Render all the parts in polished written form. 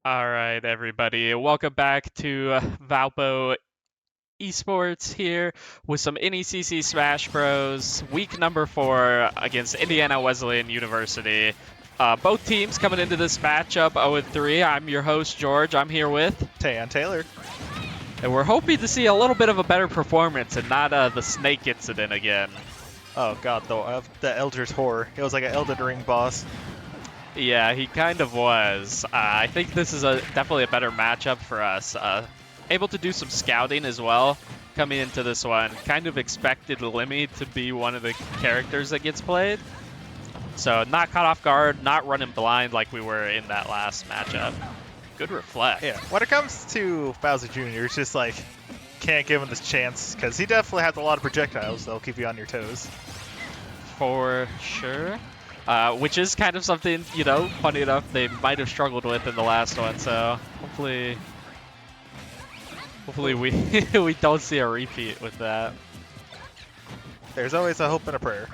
All right, everybody. Welcome back to Valpo Esports here with some NECC Smash Bros. Week number 4 against Indiana Wesleyan University. Both teams coming into this matchup 0-3. I'm your host, George. I'm here with Tan Taylor. And we're hoping to see a little bit of a better performance and not the snake incident again. Oh god, the Elder's horror. It was like an Elden Ring boss. Yeah, he kind of was. I think this is definitely a better matchup for us. Able to do some scouting as well coming into this one. Kind of expected Limmy to be one of the characters that gets played. So not caught off guard, not running blind like we were in that last matchup. Good reflect. Yeah, when it comes to Bowser Jr., it's just like, can't give him this chance, because he definitely has a lot of projectiles that'll keep you on your toes. For sure. Which is kind of something, you know, funny enough, they might have struggled with in the last one. So hopefully we we don't see a repeat with that. There's always a hope and a prayer.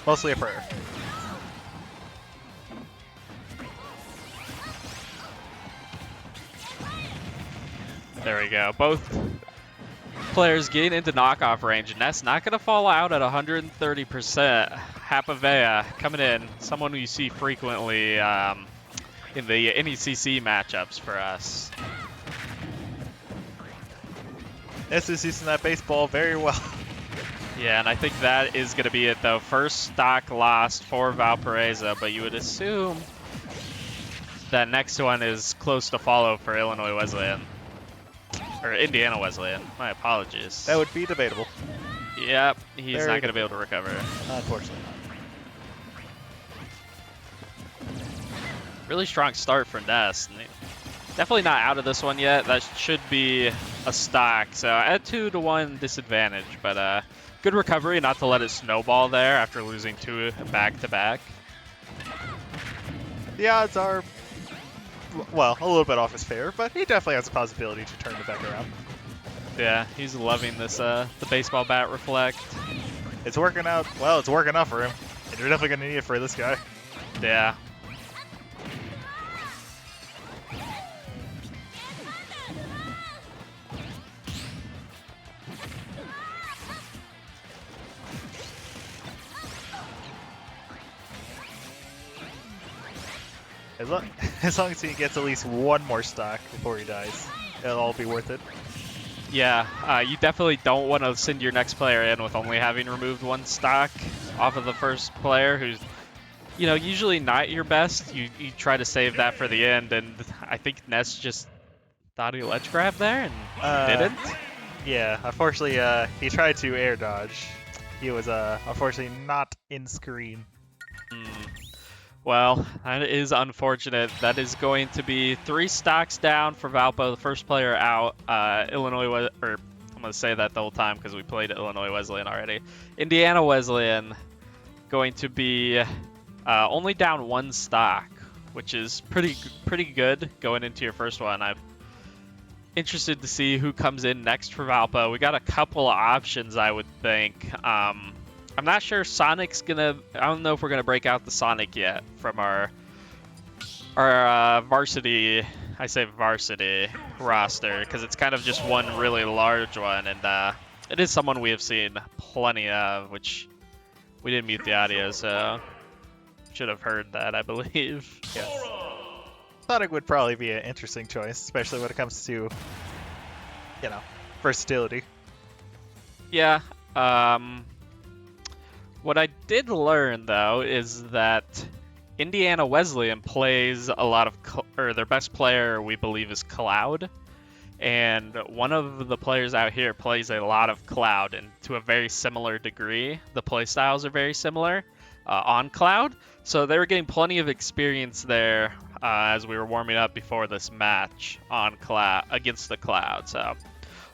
Mostly a prayer. There we go. Both players getting into knockoff range, and that's not going to fall out at 130%. Hapavea coming in, someone who you see frequently in the NECC matchups for us. This is using that baseball very well. Yeah, and I think that is going to be it, though. First stock lost for Valparaiso, but you would assume that next one is close to follow for Illinois Wesleyan. Or Indiana Wesleyan. My apologies. That would be debatable. Yep, he's not going to be able to recover. Unfortunately not. Really strong start for Nest. Definitely not out of this one yet. That should be a stock. So at 2-1 disadvantage, but good recovery not to let it snowball there after losing 2 back-to-back. The odds are, well, a little bit off his favor, but he definitely has a possibility to turn it back around. Yeah, he's loving this, the baseball bat reflect. It's working out. Well, it's working out for him. And you're definitely going to need it for this guy. Yeah. As long as he gets at least one more stock before he dies, it'll all be worth it. Yeah, you definitely don't want to send your next player in with only having removed 1 stock off of the first player who's, you know, usually not your best. You try to save that for the end, and I think Ness just thought he ledge grab there and didn't. Yeah, unfortunately, he tried to air dodge. He was unfortunately not in screen. Well, that is unfortunate. That is going to be 3 stocks down for Valpo, the first player out. Illinois, or I'm going to say that the whole time because we played Illinois Wesleyan already. Indiana Wesleyan going to be only down 1 stock, which is pretty good going into your first one. I'm interested to see who comes in next for Valpo. We got a couple of options, I would think. I'm not sure Sonic's gonna. I don't know if we're gonna break out the Sonic yet from our varsity. I say varsity roster because it's kind of just one really large one, and it is someone we have seen plenty of. Which we didn't mute the audio, so should have heard that, I believe. Yes. Sonic would probably be an interesting choice, especially when it comes to, you know, versatility. Yeah. What I did learn, though, is that Indiana Wesleyan plays a lot of, or their best player, we believe, is Cloud. And one of the players out here plays a lot of Cloud, and to a very similar degree. The play styles are very similar on Cloud. So they were getting plenty of experience there as we were warming up before this match on Cloud against the Cloud. So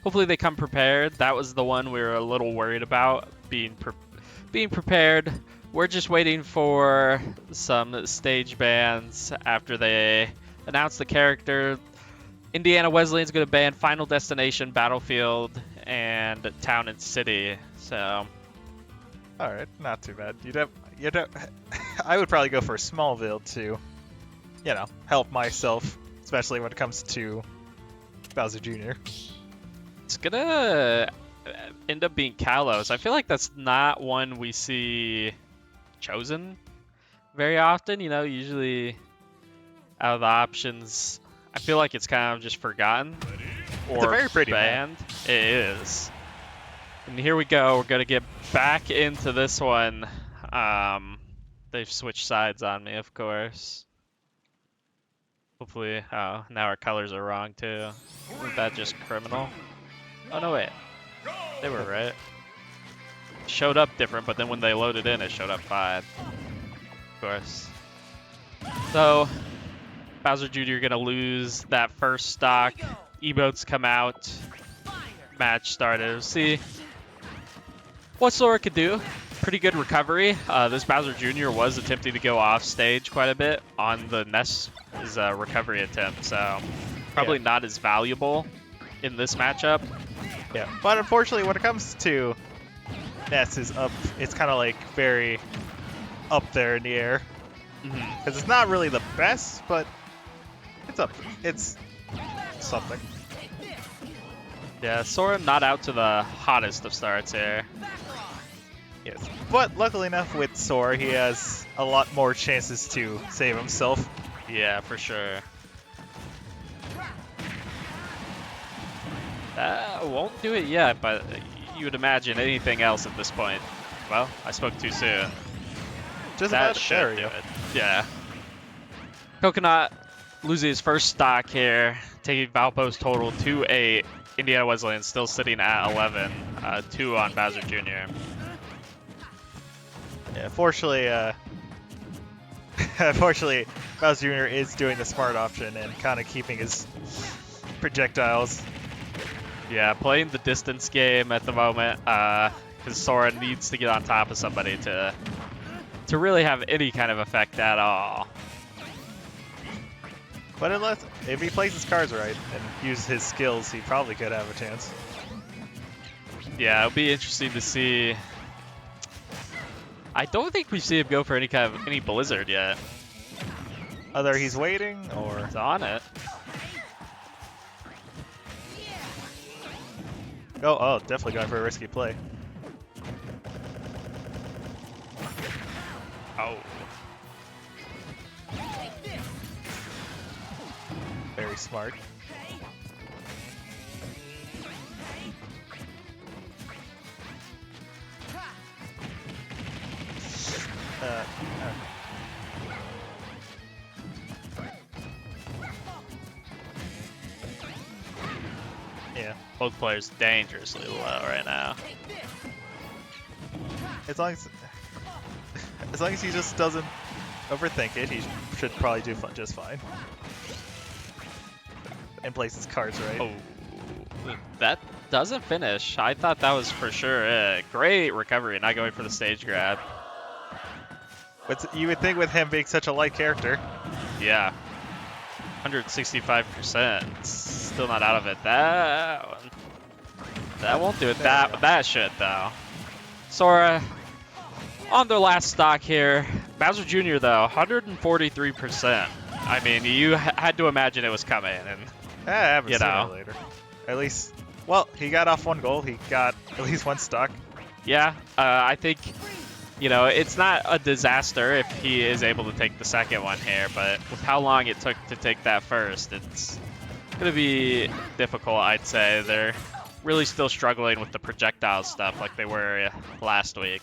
hopefully they come prepared. That was the one we were a little worried about, being prepared. We're just waiting for some stage bans after they announce the character. Indiana Wesleyan's going to ban Final Destination, Battlefield, and Town and City. So, all right, not too bad. I would probably go for Smallville too. help myself, especially when it comes to Bowser Jr. It's gonna end up being Kalos. I feel like that's not one we see chosen very often. Usually out of the options, I feel like it's kind of just forgotten or It's a very pretty banned. It is. And here we go. We're gonna get back into this one. They've switched sides on me, of course. Hopefully, oh, now our colors are wrong too. Isn't that just criminal? Oh no, wait. They were right. Showed up different, but then when they loaded in, it showed up fine. Of course. So, Bowser Jr. gonna lose that first stock. Emotes come out. Match started. See what Sora could do. Pretty good recovery. This Bowser Jr. was attempting to go off stage quite a bit on the NECC's recovery attempt, so probably not as valuable in this matchup. Yeah, but unfortunately, when it comes to NECC, it's kind of like very up there in the air because it's not really the best, but it's something. Yeah, Sora not out to the hottest of starts here. Yes, but luckily enough with Sora, he has a lot more chances to save himself. Yeah, for sure. That won't do it yet, but you would imagine anything else at this point. Well, I spoke too soon. Just That about should do area. it. Yeah. Coconut losing his first stock here, taking Valpo's total to 8. Indiana Wesleyan still sitting at 11, 2 on Bowser Jr. Yeah, fortunately, unfortunately, Bowser Jr. is doing the smart option and kind of keeping his projectiles. Yeah, playing the distance game at the moment, because Sora needs to get on top of somebody to really have any kind of effect at all. But if he plays his cards right and uses his skills, he probably could have a chance. Yeah, it'll be interesting to see. I don't think we've seen him go for any Blizzard yet. Either he's waiting or He's on it. oh, definitely going for a risky play. Oh. Very smart. Yeah. Both players dangerously low right now. As long as he just doesn't overthink it, he should probably do just fine. And plays his cards right. Oh, that doesn't finish. I thought that was for sure it. Great recovery, not going for the stage grab. But you would think with him being such a light character. Yeah. 165%. Still not out of it. That won't do it. That should, though. Sora on their last stock here. Bowser Jr., though, 143%. I mean, you had to imagine it was coming. And I haven't seen know. it later. At least, well, he got off one goal. He got at least one stock. yeah, I think, it's not a disaster if he is able to take the second one here, but with how long it took to take that first, it's going to be difficult, I'd say. They're really still struggling with the projectile stuff like they were last week.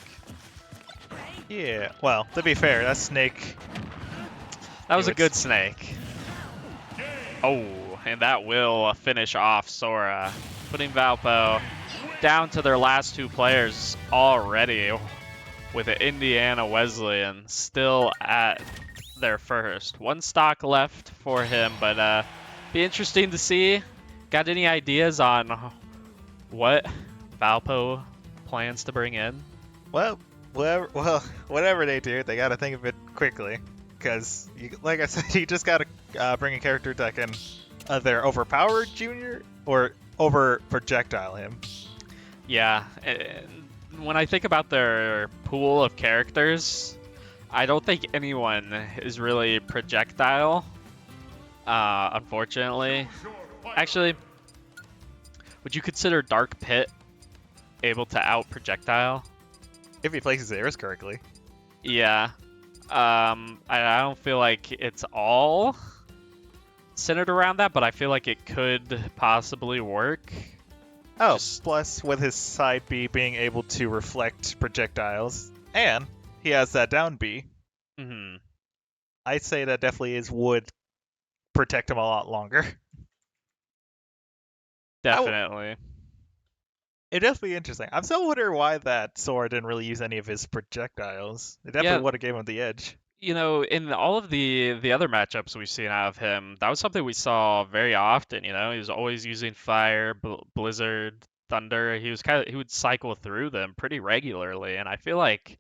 Yeah, well, to be fair, that snake... That was a good snake. Oh, and that will finish off Sora, putting Valpo down to their last 2 players already, with the Indiana Wesleyan still at their first. 1 stock left for him, but be interesting to see. Got any ideas on what Valpo plans to bring in? Well, whatever they do, they got to think of it quickly. Because, like I said, you just got to bring a character that can either overpower Junior or over projectile him. Yeah, and when I think about their pool of characters, I don't think anyone is really projectile, unfortunately. Actually, would you consider Dark Pit able to out projectile? If he places arrows correctly. Yeah. I don't feel like it's all centered around that, but I feel like it could possibly work. Oh, Just, plus with his side B being able to reflect projectiles, and he has that down B. mhm, I'd say that definitely would protect him a lot longer. I, definitely. It'd definitely be interesting. I'm still wondering why that sword didn't really use any of his projectiles. It definitely Yeah, would have gave him the edge. in all of the other matchups we've seen out of him, that was something we saw very often. He was always using fire, blizzard, thunder. He would cycle through them pretty regularly, and I feel like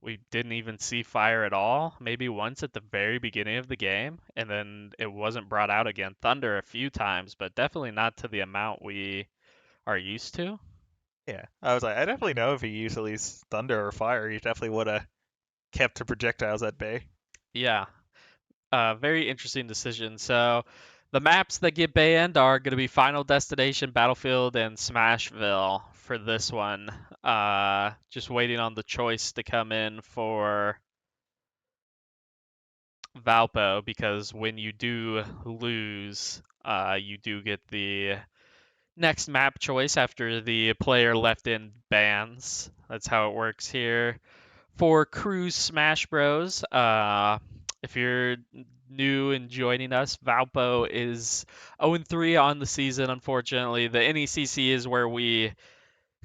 we didn't even see fire at all. Maybe once at the very beginning of the game, and then it wasn't brought out again. Thunder a few times, but definitely not to the amount we are used to. Yeah, I was like, I definitely know if he used at least thunder or fire, he definitely would have kept the projectiles at bay. Yeah, very interesting decision. So the maps that get banned are going to be Final Destination, Battlefield, and Smashville for this one. Just waiting on the choice to come in for Valpo because when you do lose, you do get the next map choice after the player left in bans. That's how it works here. For Cruise Smash Bros, if you're new and joining us, Valpo is 0-3 on the season, unfortunately. The NECC is where we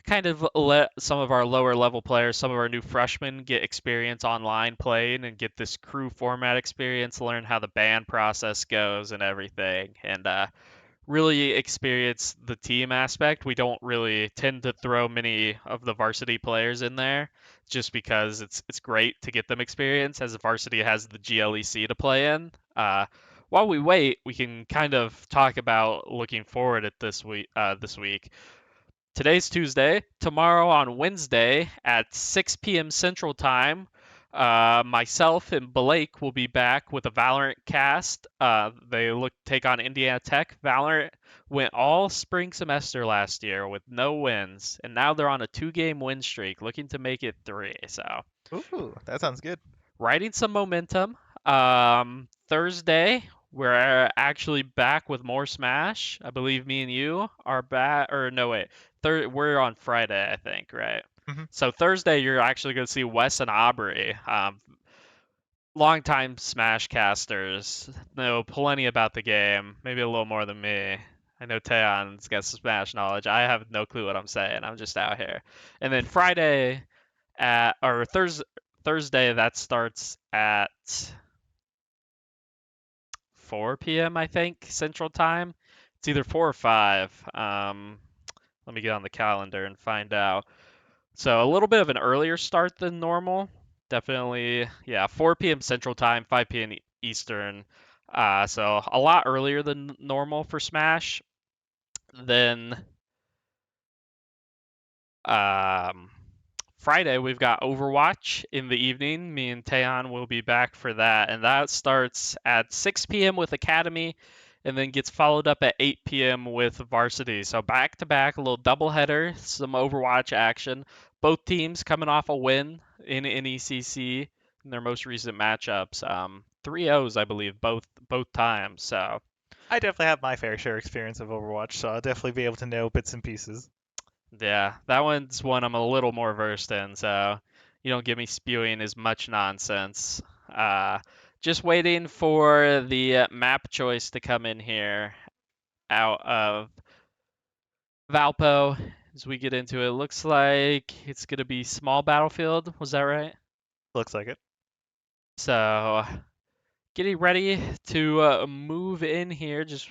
kind of let some of our lower level players, some of our new freshmen get experience online playing and get this crew format experience, learn how the ban process goes and everything. And really experience the team aspect. We don't really tend to throw many of the varsity players in there just because it's great to get them experience as the varsity has the GLEC to play in. While we wait, we can kind of talk about looking forward at this week. Today's Tuesday. Tomorrow on Wednesday at 6 p.m. Central Time, myself and Blake will be back with a Valorant cast. They take on Indiana Tech. Valorant went all spring semester last year with no wins, and now they're on a two-game win streak, looking to make it three. So Ooh, that sounds good. riding some momentum. Thursday, we're actually back with more Smash. I believe me and you are back, or no, wait. We're on Friday, I think, right? Hmm. So Thursday, you're actually going to see Wes and Aubrey, longtime Smash casters, know plenty about the game, maybe a little more than me. I know Taeyeon's got some Smash knowledge. I have no clue what I'm saying. I'm just out here. And then Friday or Thursday that starts at 4 p.m. I think Central Time. It's either 4 or 5. Let me get on the calendar and find out. So a little bit of an earlier start than normal. Definitely, yeah, 4 p.m. Central Time, 5 p.m. Eastern. So a lot earlier than normal for Smash. Then um, Friday, we've got Overwatch in the evening. Me and Taeyeon will be back for that. And that starts at 6 p.m. with Academy and then gets followed up at 8 p.m. with Varsity. So back to back, a little doubleheader, some Overwatch action. Both teams coming off a win in NECC in their most recent matchups. 3-0s, I believe, both times. So I definitely have my fair share experience of Overwatch, so I'll definitely be able to know bits and pieces. yeah, that one's one I'm a little more versed in, so you don't get me spewing as much nonsense. Uh, just waiting for the map choice to come in here out of Valpo as we get into it. Looks like it's going to be small battlefield. Was that right? Looks like it. So getting ready to move in here, just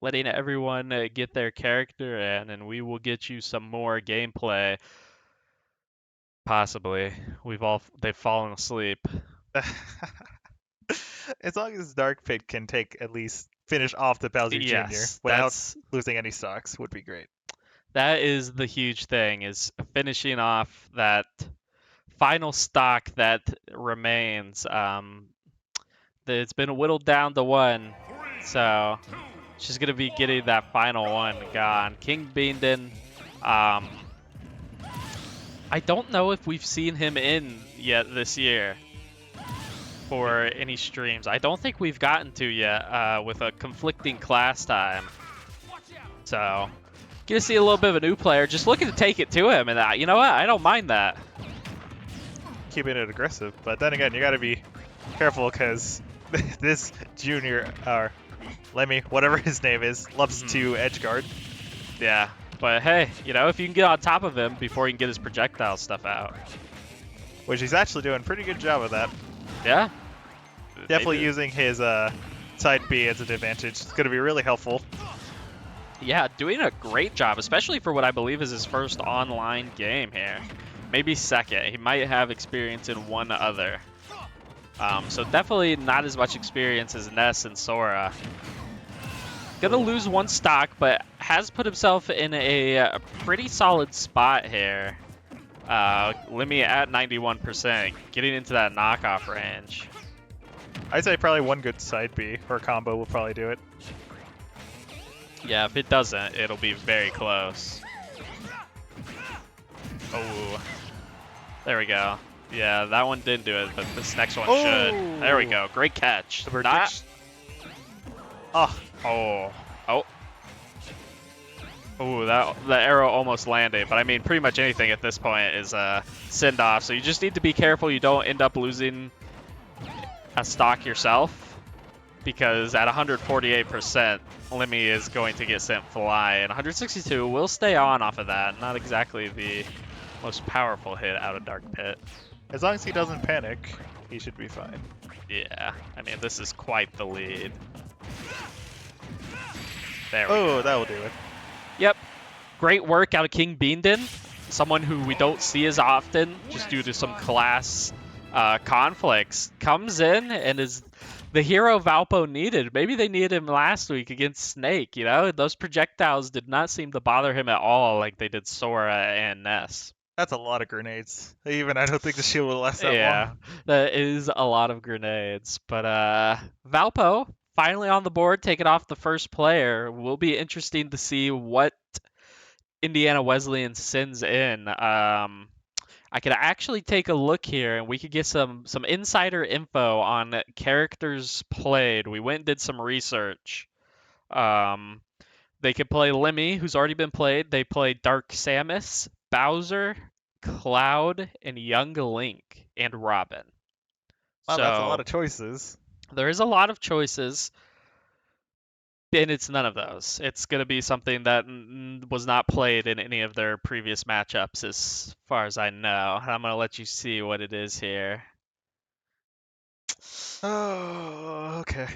letting everyone get their character in, and we will get you some more gameplay. Possibly. They've fallen asleep. As long as Dark Pit can take at least finish off the Bowser Jr. Yes, without losing any stocks would be great. that is the huge thing is finishing off that final stock that remains. It's been whittled down to one, so she's gonna be getting that final one gone. King Beanden. I don't know if we've seen him in yet this year for any streams. I don't think we've gotten to yet with a conflicting class time. So, gonna see a little bit of a new player just looking to take it to him, and you know what? I don't mind that. Keeping it aggressive, but then again, you got to be careful because this junior, or Lemmy, whatever his name is, loves to edge guard. Yeah, but hey, you know, if you can get on top of him before he can get his projectile stuff out. Which he's actually doing a pretty good job of that. Yeah. Definitely using his side B as an advantage. It's going to be really helpful. Yeah, doing a great job, especially for what I believe is his first online game here. Maybe second. He might have experience in one other. So definitely not as much experience as Ness and Sora. Gonna lose one stock, but has put himself in a pretty solid spot here. Lemmy at 91%, getting into that knockoff range. I'd say probably one good side B or combo will probably do it. Yeah, if it doesn't, it'll be very close. Oh, there we go. Yeah, that one didn't do it, but this next one should. There we go. Great catch. Not... Oh. Oh. Oh. Oh, the arrow almost landed, but I mean, pretty much anything at this point is a send off. So you just need to be careful you don't end up losing a stock yourself, because at 148%, Lemmy is going to get sent fly, and 162 will stay on off of that. Not exactly the most powerful hit out of Dark Pit. As long as he doesn't panic, he should be fine. Yeah, I mean, this is quite the lead. There we go. Oh, that will do it. Yep. Great work out of King Beanden, someone who we don't see as often just due to some class conflicts. Comes in and is the hero Valpo needed. Maybe they needed him last week against Snake, you know? Those projectiles did not seem to bother him at all like they did Sora and Ness. That's a lot of grenades. Even I don't think the shield will last that long. Yeah, that is a lot of grenades. But Valpo finally on the board, taking off the first player. Will be interesting to see what Indiana Wesleyan sends in. I could actually take a look here, and we could get some insider info on characters played. We went and did some research. They could play Lemmy, who's already been played. They played Dark Samus, Bowser, Cloud, and Young Link, and Robin. Wow, so, that's a lot of choices. There is a lot of choices, and it's none of those. It's going to be something that was not played in any of their previous matchups, as far as I know. I'm going to let you see what it is here. Oh, okay.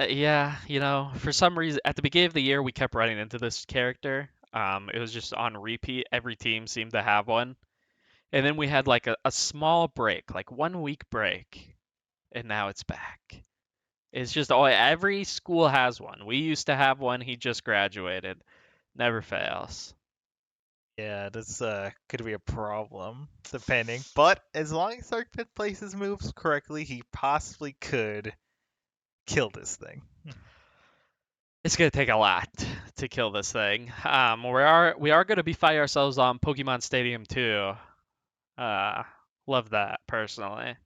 Yeah, you know, for some reason, at the beginning of the year, we kept running into this character. It was just on repeat. Every team seemed to have one. And then we had like a small break, like 1 week break. And now it's back. It's just, every school has one. We used to have one. He just graduated. Never fails. Yeah, this could be a problem, depending. But as long as Dark Pit plays his moves correctly, he possibly could kill this thing. It's gonna take a lot to kill this thing. We are going to be fighting ourselves on Pokemon Stadium 2. Love that personally.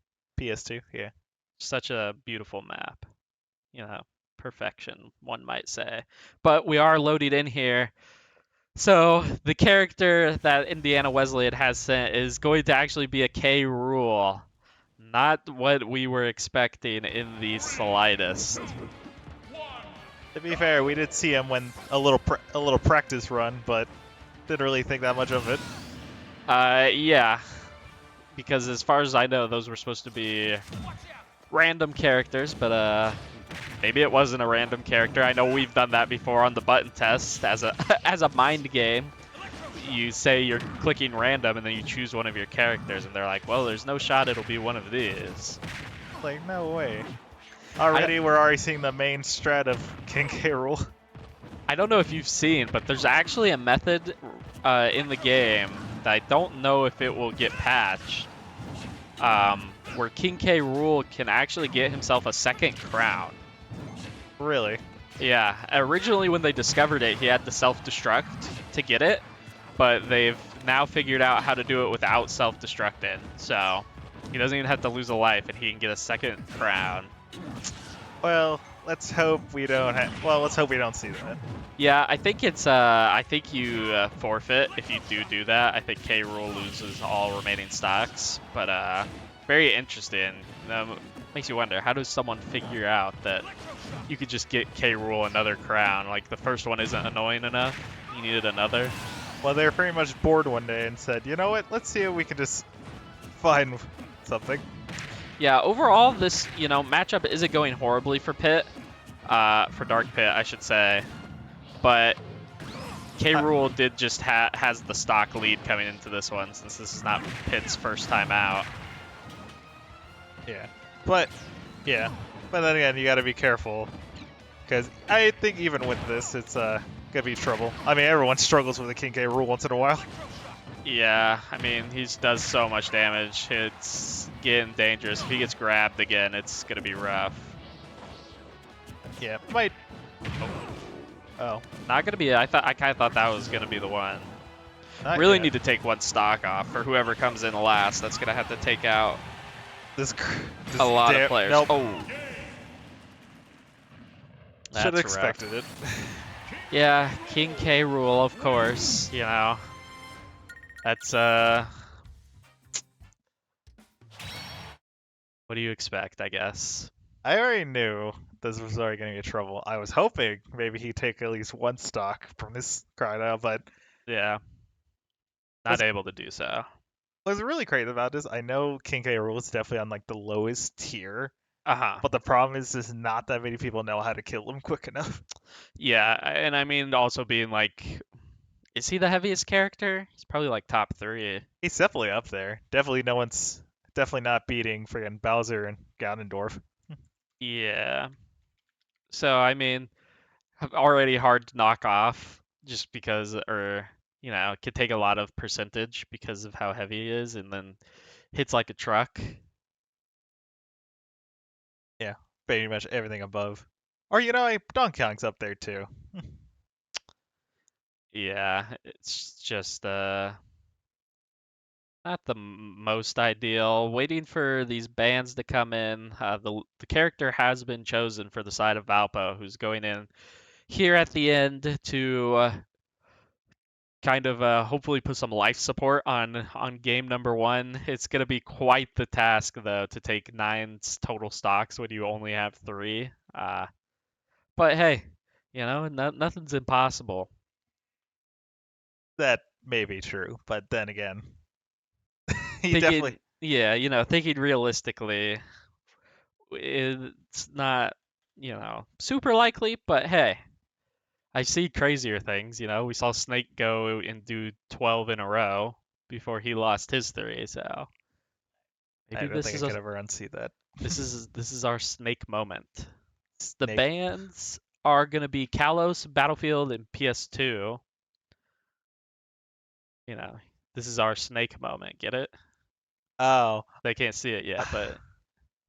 PS2, yeah. Such a beautiful map. You know, perfection, one might say. But we are loaded in here. So the character that Indiana Wesleyan has sent is going to actually be a K. Rool. Not what we were expecting in the slightest. To be fair, we did see him when a little practice run, but didn't really think that much of it. Yeah. Because as far as I know, those were supposed to be random characters, but maybe it wasn't a random character. I know we've done that before on the button test as a mind game. You say you're clicking random, and then you choose one of your characters, and they're like, well, there's no shot it'll be one of these. Like, no way. We're already seeing the main strat of King K. Rool. I don't know if you've seen, but there's actually a method in the game that I don't know if it will get patched, where King K. Rool can actually get himself a second crown. Really? Yeah, originally when they discovered it, he had to self-destruct to get it, but they've now figured out how to do it without self-destructing. So he doesn't even have to lose a life, and he can get a second crown. Well, let's hope we don't. Well, let's hope we don't see that. Yeah, I think it's. I think you forfeit if you do that. I think K. Rool loses all remaining stocks, but very interesting. Makes you wonder, how does someone figure out that you could just get K. Rool another crown? Like the first one isn't annoying enough. You needed another. Well, they were pretty much bored one day and said, you know what? Let's see if we can just find something. Yeah, overall, this matchup isn't going horribly for Pit, for Dark Pit, I should say, but K. Rool did just has the stock lead coming into this one, since this is not Pit's first time out. Yeah, but then again, you got to be careful, because I think even with this, it's gonna be trouble. I mean, everyone struggles with a King K. Rool once in a while. Yeah, I mean, he does so much damage. It's getting dangerous. If he gets grabbed again, it's gonna be rough. Yeah, might. Oh, not gonna be. I kind of thought that was gonna be the one. Really need to take one stock off for whoever comes in last. That's gonna have to take out this a lot of players. Nope. Oh, should have expected it. Yeah, King K. Rool, of course. That's what do you expect, I guess? I already knew this was already going to get trouble. I was hoping maybe he'd take at least one stock from this card out, but yeah, not able to do so. What's really great about this, I know King K. Rool is definitely on like the lowest tier. Uh-huh. But the problem is just not that many people know how to kill him quick enough. Yeah, and I mean also being like, is he the heaviest character? He's probably like top 3. He's definitely up there. Definitely not beating friggin' Bowser and Ganondorf. Yeah. So I mean, already hard to knock off just because, or it could take a lot of percentage because of how heavy he is, and then hits like a truck. Yeah, pretty much everything above. Or Donkey Kong's up there too. Yeah, it's just not the most ideal. Waiting for these bands to come in. The character has been chosen for the side of Valpo, who's going in here at the end to kind of hopefully put some life support on game number 1. It's gonna be quite the task though to take 9 total stocks when you only have 3. But hey, nothing's impossible. That may be true, but then again, definitely. Yeah, thinking realistically, it's not super likely, but hey. I see crazier things, we saw Snake go and do 12 in a row before he lost his 3, so maybe I don't think I could ever unsee that. This is our Snake moment. The bands are gonna be Kalos, Battlefield, and PS2. This is our Snake moment. Get it? Oh, they can't see it yet, but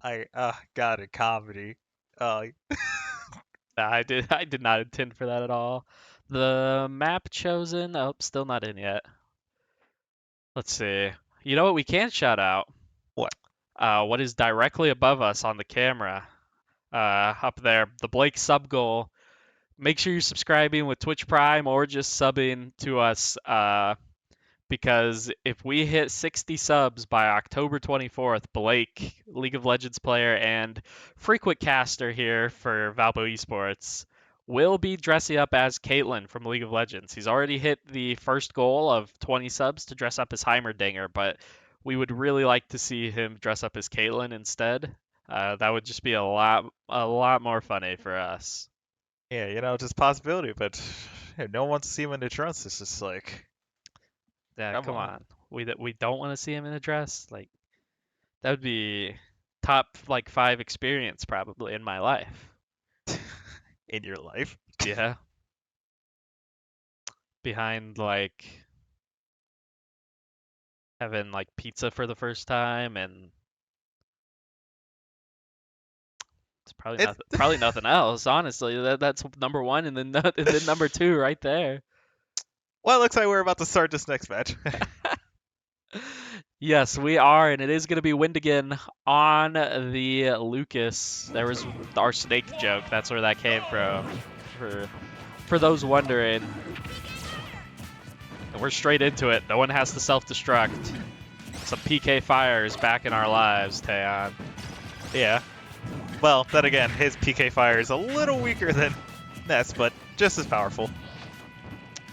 I got it. Comedy. Oh. I did not intend for that at all. The map chosen, oh, still not in yet. Let's see. You know what we can shout out? What? What is directly above us on the camera? Up there, the Blake sub goal. Make sure you're subscribing with Twitch Prime or just subbing to us. Because if we hit 60 subs by October 24th, Blake, League of Legends player and frequent caster here for Valpo Esports, will be dressing up as Caitlyn from League of Legends. He's already hit the first goal of 20 subs to dress up as Heimerdinger, but we would really like to see him dress up as Caitlyn instead. That would just be a lot more funny for us. Yeah, just possibility, but no one wants to see him in the trunks. It's just like, yeah, come on. We don't want to see him in a dress. Like that would be top 5 experience probably in my life. In your life? Yeah. Behind having pizza for the first time and Probably It's nothing. Probably nothing else. Honestly, that's number one, and then and then number two right there. well, it looks like we're about to start this next match. Yes, we are, and it is going to be Windigan on the Lucas. There was our snake joke. That's where that came from. For those wondering. And we're straight into it. No one has to self-destruct. Some PK fire is back in our lives, Taeyeon. Yeah. Well, then again, his PK fire is a little weaker than Ness, but just as powerful.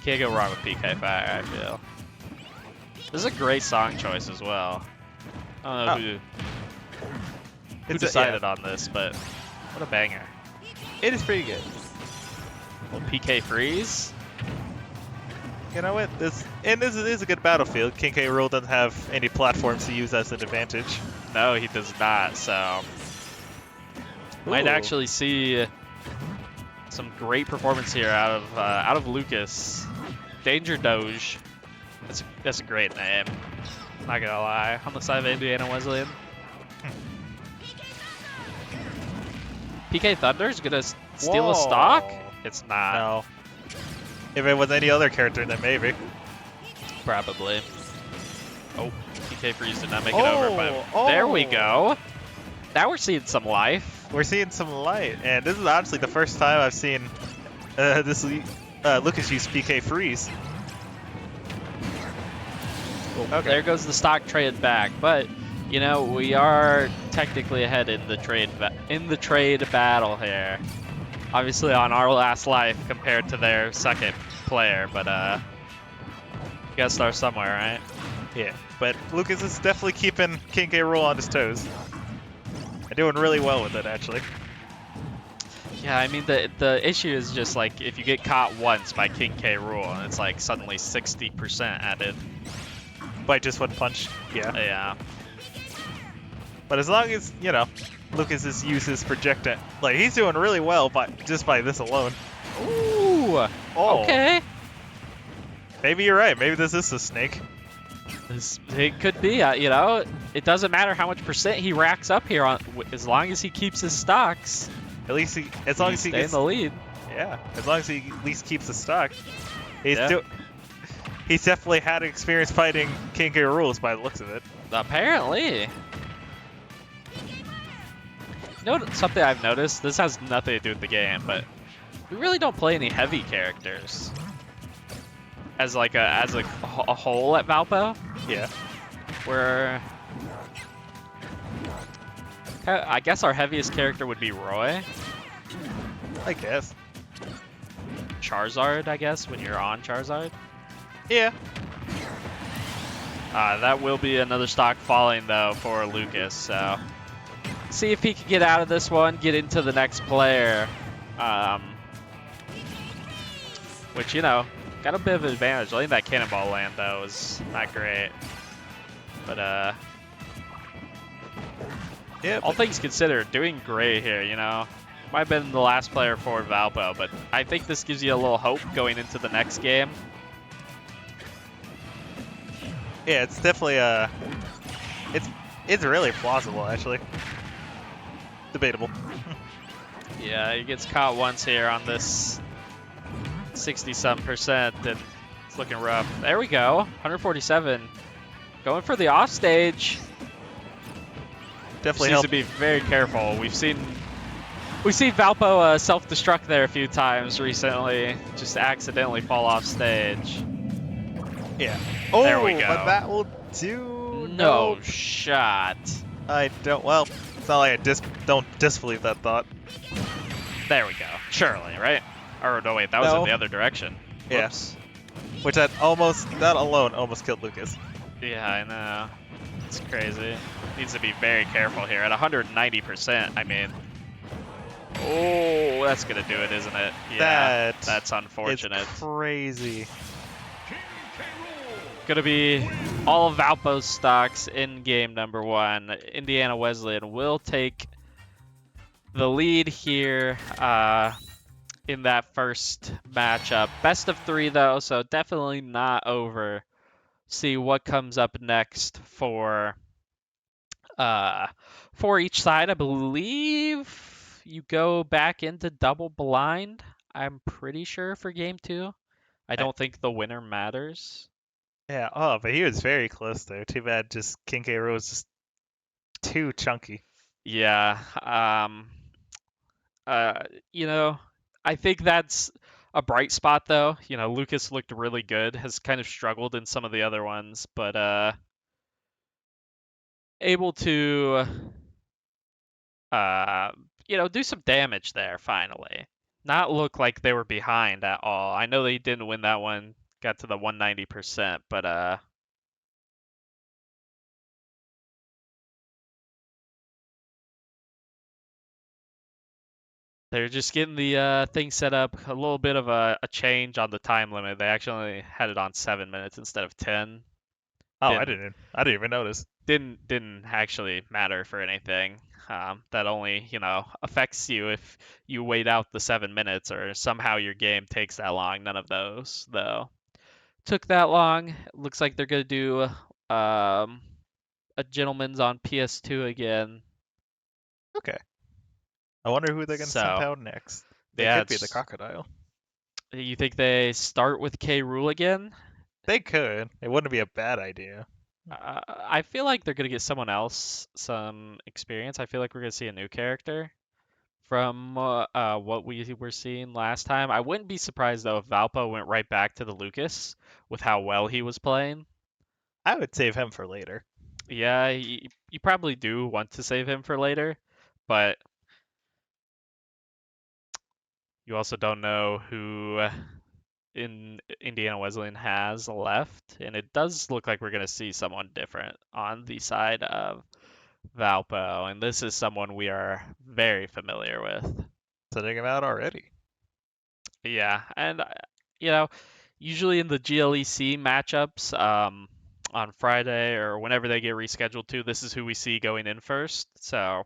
Can't go wrong with PK fire, I feel. This is a great song choice as well. I don't know who decided on this, but what a banger. It is pretty good. Well, PK freeze. You know what? This is a good battlefield. King K. Rool doesn't have any platforms to use as an advantage. No, he does not, so might actually see some great performance here out of Lucas. Danger Doge. That's a great name. Not gonna lie. On the side of Indiana Wesleyan. PK Thunder's gonna steal a stock? It's not. No. If it was any other character, then maybe. Probably. Oh, PK Freeze did not make it over, but there we go. Now we're seeing some life. We're seeing some light, and this is honestly the first time I've seen Lucas use PK Freeze. Okay. There goes the stock trade back, but you know we are technically ahead in the trade battle here. Obviously on our last life compared to their second player, but you gotta start somewhere, right? Yeah, but Lucas is definitely keeping King K. Rool on his toes. And doing really well with it, actually. Yeah, I mean the issue is just like if you get caught once by King K. Rool, and it's like suddenly 60% added. By just one punch, yeah. Yeah. But as long as, you know, Lucas's uses projectile, like he's doing really well just by this alone. Ooh. Oh. Okay. Maybe you're right. Maybe this is a snake. It could be. You know, it doesn't matter how much percent he racks up here on, as long as he keeps his stocks. At least as long as he gets in the lead. Yeah, as long as he at least keeps the stock. He's definitely had experience fighting King K. Rool by the looks of it. Apparently. You know something I've noticed? This has nothing to do with the game, but we really don't play any heavy characters. As like a whole at Valpo. Yeah. Where I guess our heaviest character would be Roy. I guess. Charizard, I guess, when you're on Charizard. Yeah. That will be another stock falling, though, for Lucas, so see if he can get out of this one, get into the next player. Which, you know, got a bit of an advantage. I think that Cannonball land, though, is not great. But, yeah, all things considered, doing great here, you know. Might have been the last player for Valpo, but I think this gives you a little hope going into the next game. Yeah, it's definitely it's really plausible, actually. Debatable. Yeah, he gets caught once here on this 60-some%, and it's looking rough. There we go, 147. Going for the offstage. Definitely needs to be very careful. We've seen Valpo self-destruct there a few times recently, just accidentally fall off stage. Yeah. Oh, there we go. But that will do no shot. I don't. Well, it's not like I don't disbelieve that thought. There we go. Surely, right? Or no, wait, that was in the other direction. Yes. Yeah. Which that alone almost killed Lucas. Yeah, I know. It's crazy. Needs to be very careful here. At 190%, I mean. Oh, that's gonna do it, isn't it? Yeah, that's unfortunate. It's crazy. Gonna be all of Valpo's stocks in game number 1. Indiana Wesleyan will take the lead here in that first matchup. Best of 3 though, so definitely not over. See what comes up next for each side. I believe, you go back into double blind, I'm pretty sure, for game 2. I I, don't think the winner matters. yeah. Oh, but he was very close there. Too bad, just King K. Rool was just too chunky. Yeah. Uh, you know, I think that's a bright spot though. Lucas looked really good, has kind of struggled in some of the other ones, but able to uh, do some damage there finally. Not look like they were behind at all. I know they didn't win that one, got to the 190%, but they're just getting the thing set up. A little bit of a change on the time limit. They actually had it on 7 minutes instead of 10. Oh, I Didn't didn't. I didn't even notice. didn't actually matter for anything. That only affects you if you wait out the 7 minutes or somehow your game takes that long. None of those though took that long. Looks like they're gonna do a gentleman's on PS2 again. Okay. I wonder who they're gonna send So out next. They yeah, could be the crocodile. you think they start with K. Rool again? They could. It wouldn't be a bad idea. I feel like they're gonna get someone else some experience. I feel like we're gonna see a new character from what we were seeing last time. I wouldn't be surprised though if Valpo went right back to the Lucas with how well he was playing. I would save him for later. Yeah, you probably do want to save him for later, but you also don't know who in Indiana Wesleyan has left, and it does look like we're going to see someone different on the side of Valpo, and this is someone we are very familiar with. Sending him out already. Yeah, and you know, usually in the GLEC matchups, on Friday or whenever they get rescheduled to, this is who we see going in first. So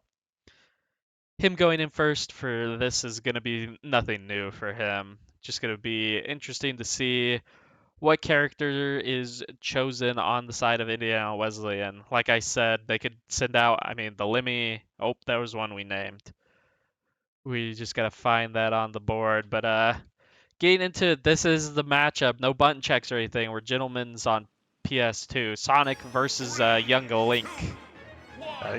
him going in first for this is going to be nothing new for him. Just going to be interesting to see what character is chosen on the side of Indiana Wesleyan. Like I said, they could send out, I mean, the Lemmy. Oh, that was one we named. We just got to find that on the board. But getting into this is the matchup. No button checks or anything. We're gentlemen's on PS2. Sonic versus Young Link.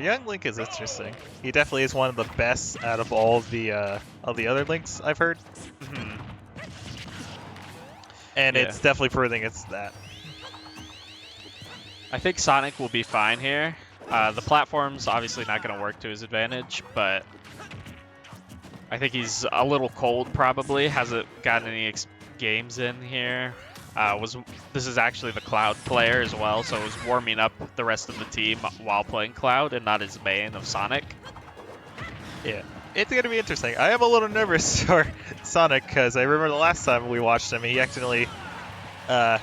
Young Link is interesting. He definitely is one of the best out of all the other Links I've heard, Mhm. and Yeah. it's definitely proving it's that. I think Sonic will be fine here. The platform's obviously not going to work to his advantage, but I think he's a little cold probably. Hasn't gotten any games in here. This is actually the Cloud player as well, so it was warming up the rest of the team while playing Cloud and not his main of Sonic. Yeah, it's gonna be interesting. I am a little nervous for Sonic because I remember the last time we watched him, he accidentally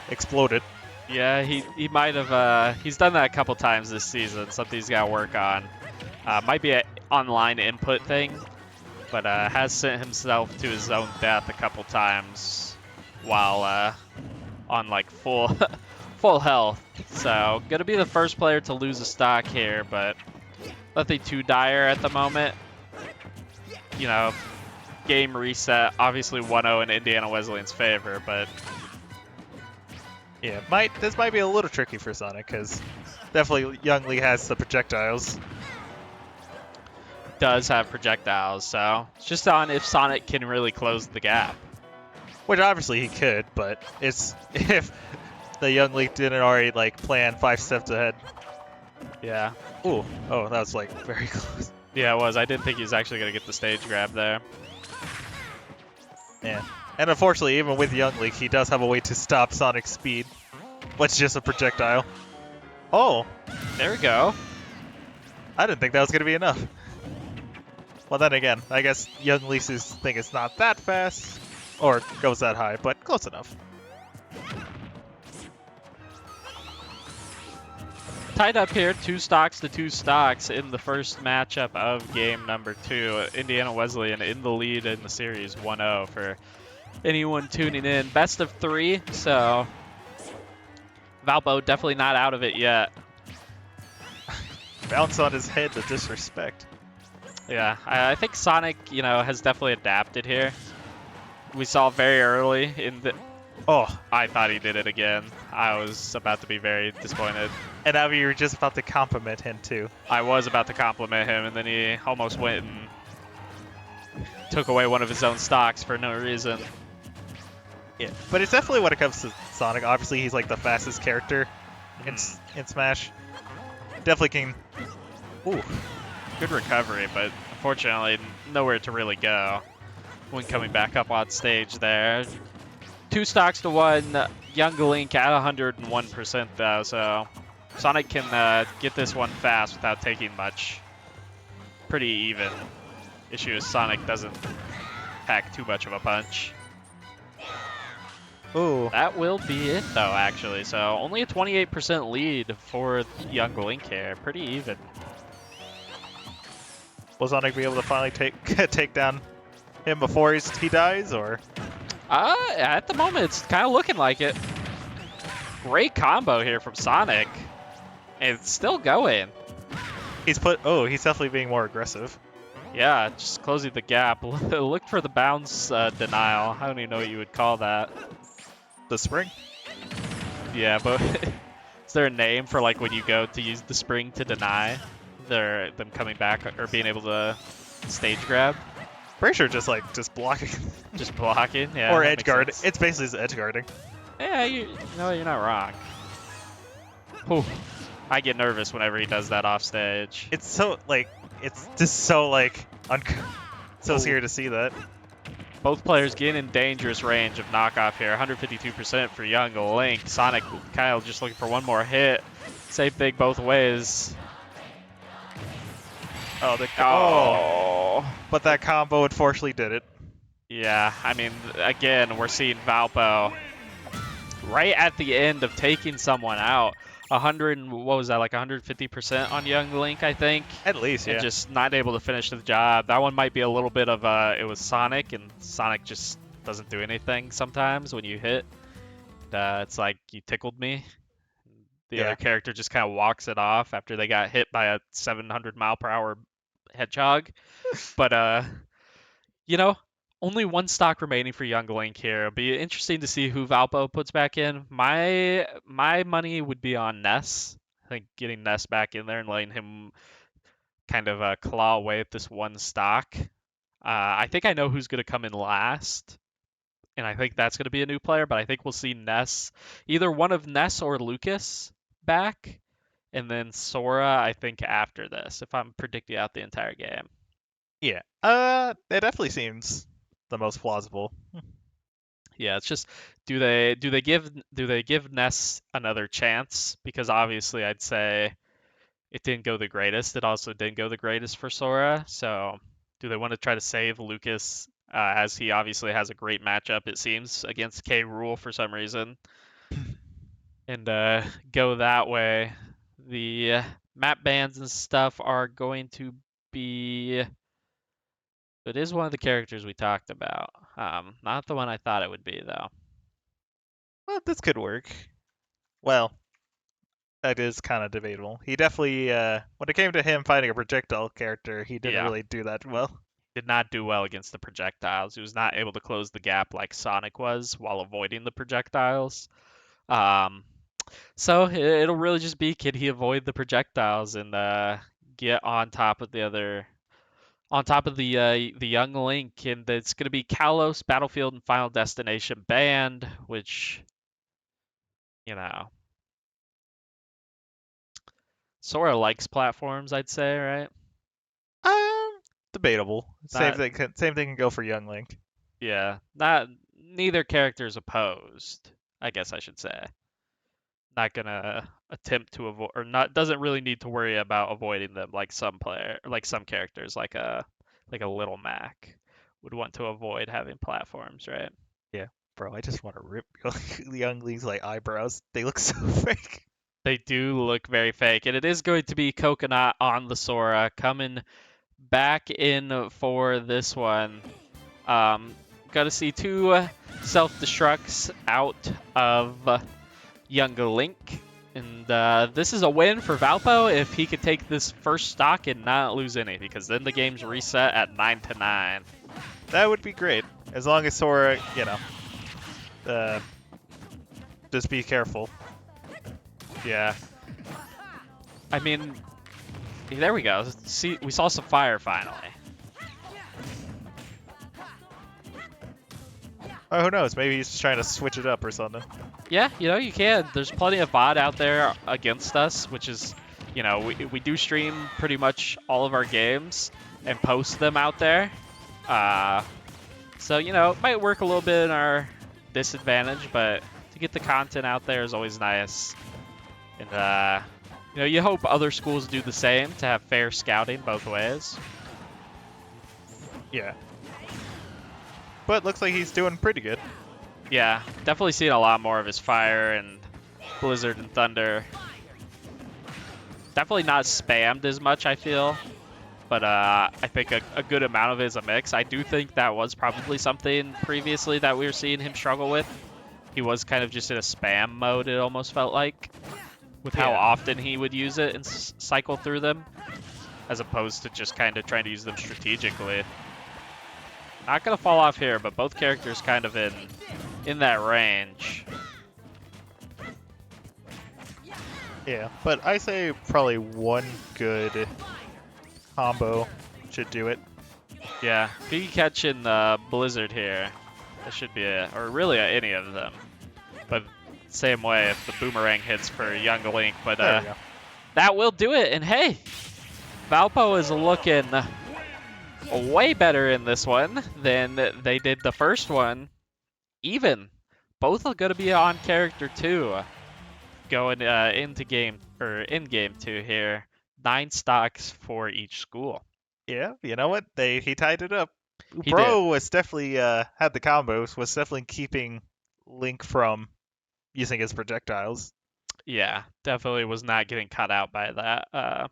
exploded. Yeah, he might have. He's done that a couple times this season. Something he's got to work on. Might be an online input thing, but has sent himself to his own death a couple times while on like full full health. So gonna be the first player to lose a stock here, but nothing too dire at the moment. Game reset. Obviously 1-0 in Indiana Wesleyan's favor, but Yeah, this might be a little tricky for Sonic because definitely Young Lee has the projectiles. does have projectiles, so it's just on if Sonic can really close the gap. Which obviously he could, but it's if the Young League didn't already like plan 5 steps ahead. Yeah. Ooh, oh, that was like very close. Yeah, it was. I didn't think he was actually going to get the stage grab there. Yeah, and unfortunately, even with Young League, he does have a way to stop Sonic's speed, which is just a projectile. Oh, There we go. I didn't think that was gonna be enough. Well, then again, I guess Young Lee's thing is not that fast, or goes that high, but close enough. Tied up here, 2 stocks to 2 stocks in the first matchup of game number 2. Indiana Wesleyan in the lead in the series 1-0 for anyone tuning in. Best of 3, so Valpo definitely not out of it yet. Bounce on his head, the disrespect. Yeah, I think Sonic, has definitely adapted here. We saw very early in the. Oh, I thought he did it again. I was about to be very disappointed. and now you were just about to compliment him too. I was about to compliment him, and then he almost went and took away one of his own stocks for no reason. Yeah, but it's definitely when it comes to Sonic. Obviously, he's like the fastest character in Smash. Definitely can. Ooh, good recovery, but unfortunately nowhere to really go when coming back up on stage there. 2 stocks to 1, Young Link at 101% though, so Sonic can get this one fast without taking much. Pretty even. Issue is Sonic doesn't pack too much of a punch. Ooh. That will be it though, actually. So only a 28% lead for Young Link here. Pretty even. Will Sonic be able to finally take down him before he dies, or? At the moment, it's kind of looking like it. Great combo here from Sonic. And it's still going. He's definitely being more aggressive. Yeah, just closing the gap. Look for the bounce denial. I don't even know what you would call that. The spring? Yeah, but is there a name for like when you go to use the spring to deny them coming back or being able to stage grab? Pretty sure just blocking. Just blocking, yeah. Or edge guard. It's basically just edge guarding. Yeah, you're not wrong. Whew. I get nervous whenever he does that off stage. It's so it's just so so scary to see that. Both players getting in dangerous range of knockoff here. 152% for Young Link. Sonic, Kyle just looking for one more hit. Same thing both ways. But that combo unfortunately did it. Yeah, I mean, again, we're seeing Valpo right at the end of taking someone out. 150% on Young Link, I think. At least, yeah. And just not able to finish the job. That one might be a little bit of it was Sonic, and Sonic just doesn't do anything sometimes when you hit. It's like, you tickled me. The other character just kind of walks it off after they got hit by a 700 mile per hour hedgehog. But, only 1 stock remaining for Young Link here. It'll be interesting to see who Valpo puts back in. My money would be on Ness. I think getting Ness back in there and letting him kind of claw away at this 1 stock. I think I know who's going to come in last. And I think that's going to be a new player, but I think we'll see Ness, either one of Ness or Lucas back. And then Sora, I think, after this, if I'm predicting out the entire game. Yeah. It definitely seems the most plausible. Yeah, it's just do they give Ness another chance? Because obviously I'd say it didn't go the greatest. It also didn't go the greatest for Sora. So do they want to try to save Lucas as he obviously has a great matchup, it seems, against K. Rool for some reason, and go that way? The map bans and stuff are going to be. It is one of the characters we talked about. Not the one I thought it would be, though. Well, this could work. Well, that is kind of debatable. He definitely, when it came to him fighting a projectile character, he didn't really do that well. Did not do well against the projectiles. He was not able to close the gap like Sonic was while avoiding the projectiles. So it'll really just be, can he avoid the projectiles and get on top of the Young Link? And it's going to be Kalos, Battlefield, and Final Destination banned, which, Sora likes platforms, I'd say, right? Debatable. Same thing can go for Young Link. Yeah, neither character is opposed, I guess I should say. Not gonna attempt to avoid, or doesn't really need to worry about avoiding them like some characters, like a Little Mac would want to avoid having platforms, right? Yeah, bro, I just want to rip Young Link's eyebrows. They look so fake. They do look very fake, and it is going to be Coconut on the Sora coming back in for this one. Got to see 2 self-destructs out of Young Link, And this is a win for Valpo if he could take this first stock and not lose any, because then the game's reset at 9-9. That would be great, as long as Sora, just be careful. Yeah. I mean, there we go. See, we saw some fire finally. Oh, who knows? Maybe he's just trying to switch it up or something. Yeah, you can. There's plenty of bot out there against us, which is, we do stream pretty much all of our games and post them out there. So, it might work a little bit in our disadvantage, but to get the content out there is always nice. And, you hope other schools do the same to have fair scouting both ways. Yeah. But looks like he's doing pretty good. Yeah, definitely seeing a lot more of his fire and blizzard and thunder. Definitely not spammed as much, I feel. But I think a good amount of it is a mix. I do think that was probably something previously that we were seeing him struggle with. He was kind of just in a spam mode, it almost felt like, with how often he would use it and cycle through them, as opposed to just kind of trying to use them strategically. Not going to fall off here, but both characters kind of in that range. Yeah, but I say probably one good combo should do it. Yeah, if you catch in the Blizzard here, that should be it. Or really any of them. But same way if the boomerang hits for Young Link. But that will do it. And hey, Valpo is looking way better in this one than they did the first one. Even. Both are going to be on character 2 going into game, or in game 2 here. 9 stocks for each school. Yeah, you know what? He tied it up. He Bro did. was definitely had the combos, was definitely keeping Link from using his projectiles. Yeah, definitely was not getting caught out by that.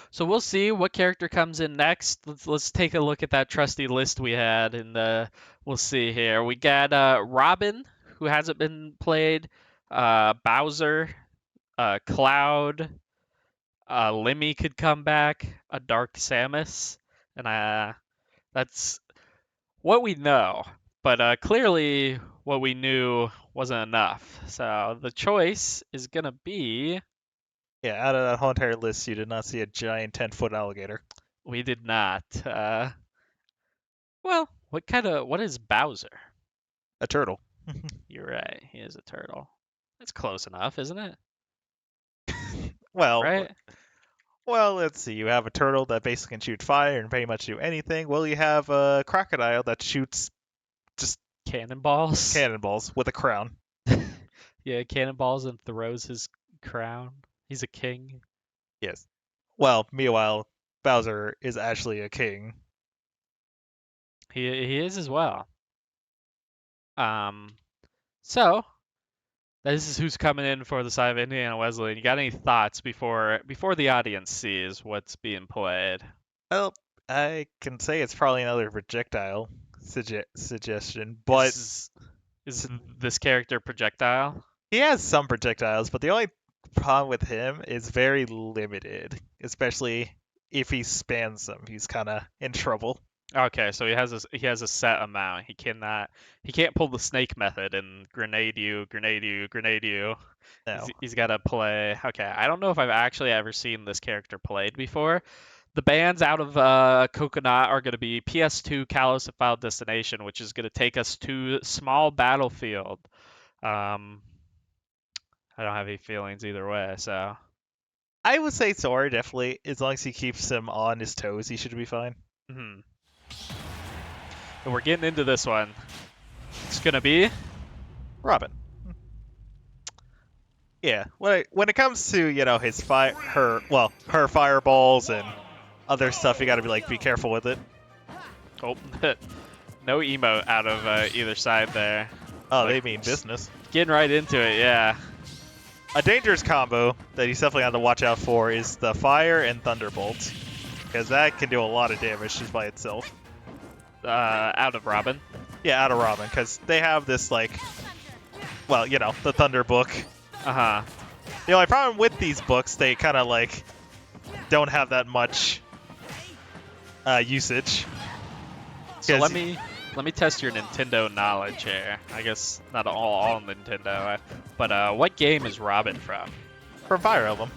So we'll see what character comes in next. Let's take a look at that trusty list we had, and we'll see here. We got Robin, who hasn't been played, Bowser, Cloud, Lemmy could come back, a Dark Samus, and that's what we know. But clearly, what we knew wasn't enough. So the choice is gonna be. Yeah, out of that whole entire list, you did not see a giant 10-foot alligator. We did not. Well, what is Bowser? A turtle. You're right. He is a turtle. That's close enough, isn't it? Well, Right? Well, let's see. You have a turtle that basically can shoot fire and pretty much do anything. Well, you have a crocodile that shoots just Cannonballs. cannonballs with a crown. Yeah, cannonballs and throws his crown. He's a king. Yes. Well, meanwhile, Bowser is actually a king. He is as well. So this is who's coming in for the side of Indiana Wesleyan. You got any thoughts before the audience sees what's being played? Well, I can say it's probably another projectile suggestion, but is this character projectile? he has some projectiles, but the only problem with him is very limited, especially if he spans them. He's kind of in trouble. Okay, so he has a set amount. He can't pull the snake method and grenade you. No. He's got to play. Okay, I don't know if I've actually ever seen this character played before. The bands out of Coconut are going to be PS2 Kalos of Final Destination, which is going to take us to Small Battlefield. I don't have any feelings either way, so. I would say Sora, definitely. As long as he keeps him on his toes, he should be fine. Mm-hmm. And we're getting into this one. It's going to be Robin. Yeah, when it comes to, his her fireballs and other stuff, you gotta be careful with it. Oh, no emote out of either side there. Oh, they mean business. Getting right into it, yeah. A dangerous combo that he's definitely got to watch out for is the fire and thunderbolt, because that can do a lot of damage just by itself. Out of Robin. Yeah, out of Robin, because they have this the Thunder Book Uh-huh. The only problem with these books, they kind of like don't have that much usage. So 'Cause let me test your Nintendo knowledge here. I guess not all Nintendo, but what game is Robin from? from Fire Emblem,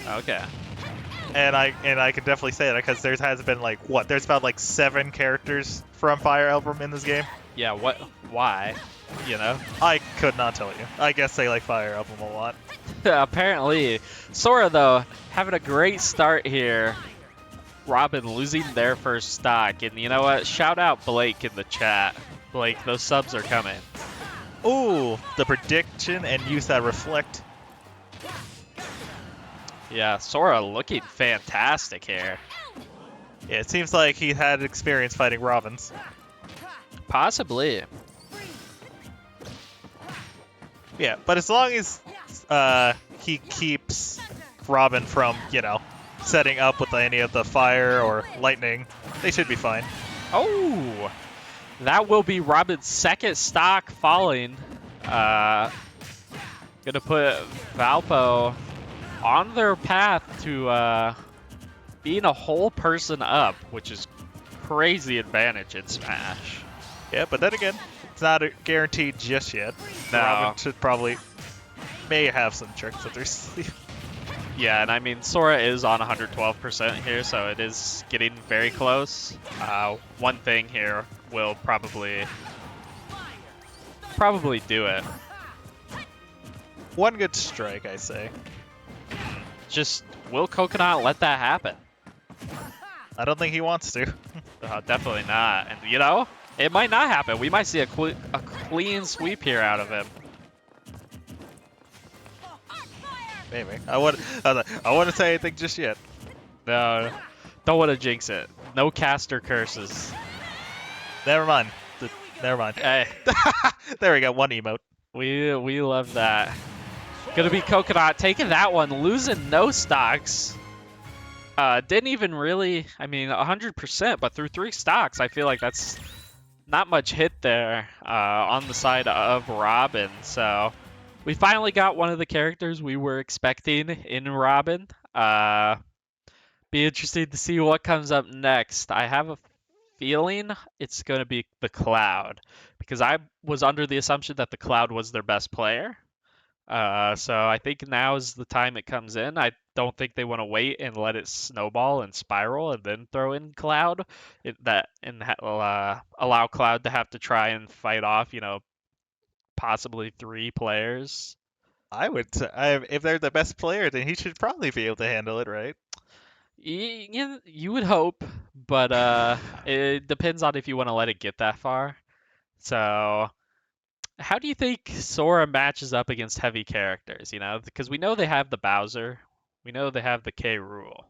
Okay. and I can definitely say that because there has been like what? There's about like 7 characters from Fire Emblem in this game. Yeah, what? Why? You know? I could not tell you. I guess they like Fire Emblem a lot. Apparently. Sora, though, having a great start here. Robin losing their first stock. And you know what? Shout out Blake in the chat. Blake, those subs are coming. Ooh, the prediction and use that reflect. Yeah, Sora looking fantastic here. Yeah, it seems like he had experience fighting Robins. Possibly. Yeah, but as long as he keeps Robin from, setting up with any of the fire or lightning, they should be fine. Oh, that will be Robin's second stock falling. Gonna put Valpo on their path to being a whole person up, which is crazy advantage in Smash. Yeah, but then again, it's not guaranteed just yet. No. Robin should may have some tricks up their sleeve. Yeah, and I mean, Sora is on 112% here, so it is getting very close. One thing here will probably do it. One good strike, I say. Just, will Coconut let that happen? I don't think he wants to. Definitely not. And, you know, it might not happen. We might see a clean sweep here out of him. Maybe. I wouldn't say anything just yet. No, don't want to jinx it. No caster curses. Never mind. Never mind. Hey, There we go. One emote. we love that. Gonna be Coconut taking that one, losing no stocks. Didn't even really, I mean, 100%, but through 3 stocks, I feel like that's not much hit there on the side of Robin. So we finally got one of the characters we were expecting in Robin. Be interested to see what comes up next. I have a feeling it's going to be the Cloud, because I was under the assumption that the Cloud was their best player. So I think now is the time it comes in. I don't think they want to wait and let it snowball and spiral and then throw in Cloud. Allow Cloud to have to try and fight off, possibly 3 players. I would say, if they're the best player, then he should probably be able to handle it, right? You would hope, but it depends on if you want to let it get that far. So, how do you think Sora matches up against heavy characters? Because we know they have the Bowser, we know they have the K. Rool.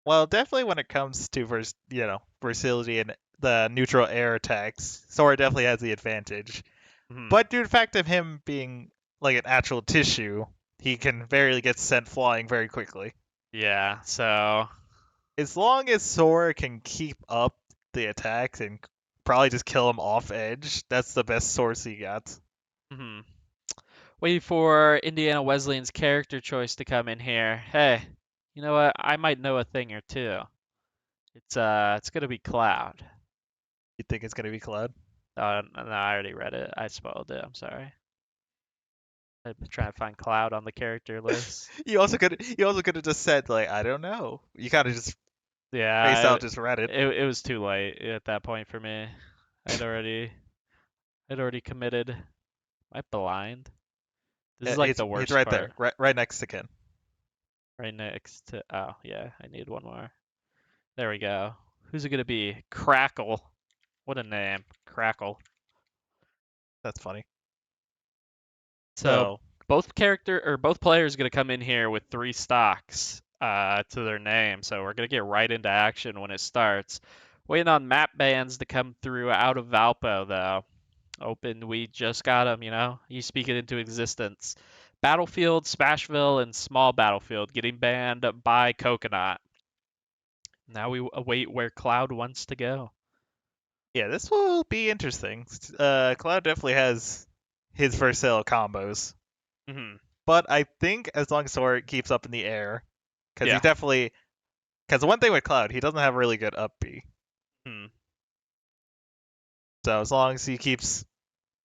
Well, definitely when it comes to versatility and the neutral air attacks, Sora definitely has the advantage. Mhm. But due to the fact of him being like an actual tissue, he can barely get sent flying very quickly. Yeah, so As long as Sora can keep up the attacks and probably just kill him off edge, that's the best source he got. mhm. Waiting for Indiana Wesleyan's character choice to come in here. Hey, you know what? I might know a thing or two. It's gonna be Cloud. You think it's gonna be Cloud? No, I already read it. I spoiled it. I'm sorry. I'm trying to find Cloud on the character list. You also could have just said like I don't know. You kind of just Yeah, face out just read it. it was too late at that point for me. I'd already committed. Am I blind? This is like the worst He's right part. there, right next to Ken. Right next to. Oh yeah, I need one more. There we go. Who's it gonna be? Crackle. What a name, Crackle. That's funny. So both players gonna come in here with 3 stocks to their name. So we're gonna get right into action when it starts. Waiting on map bans to come through out of Valpo though. Open, we just got them, You speak it into existence. Battlefield, Smashville, and Small Battlefield getting banned by Coconut. Now we await where Cloud wants to go. Yeah, this will be interesting. Cloud definitely has his versatile combos. Hmm. But I think as long as Sora keeps up in the air, because Yeah. he definitely. Because the one thing with Cloud, he doesn't have really good up B. Hmm. So as long as he keeps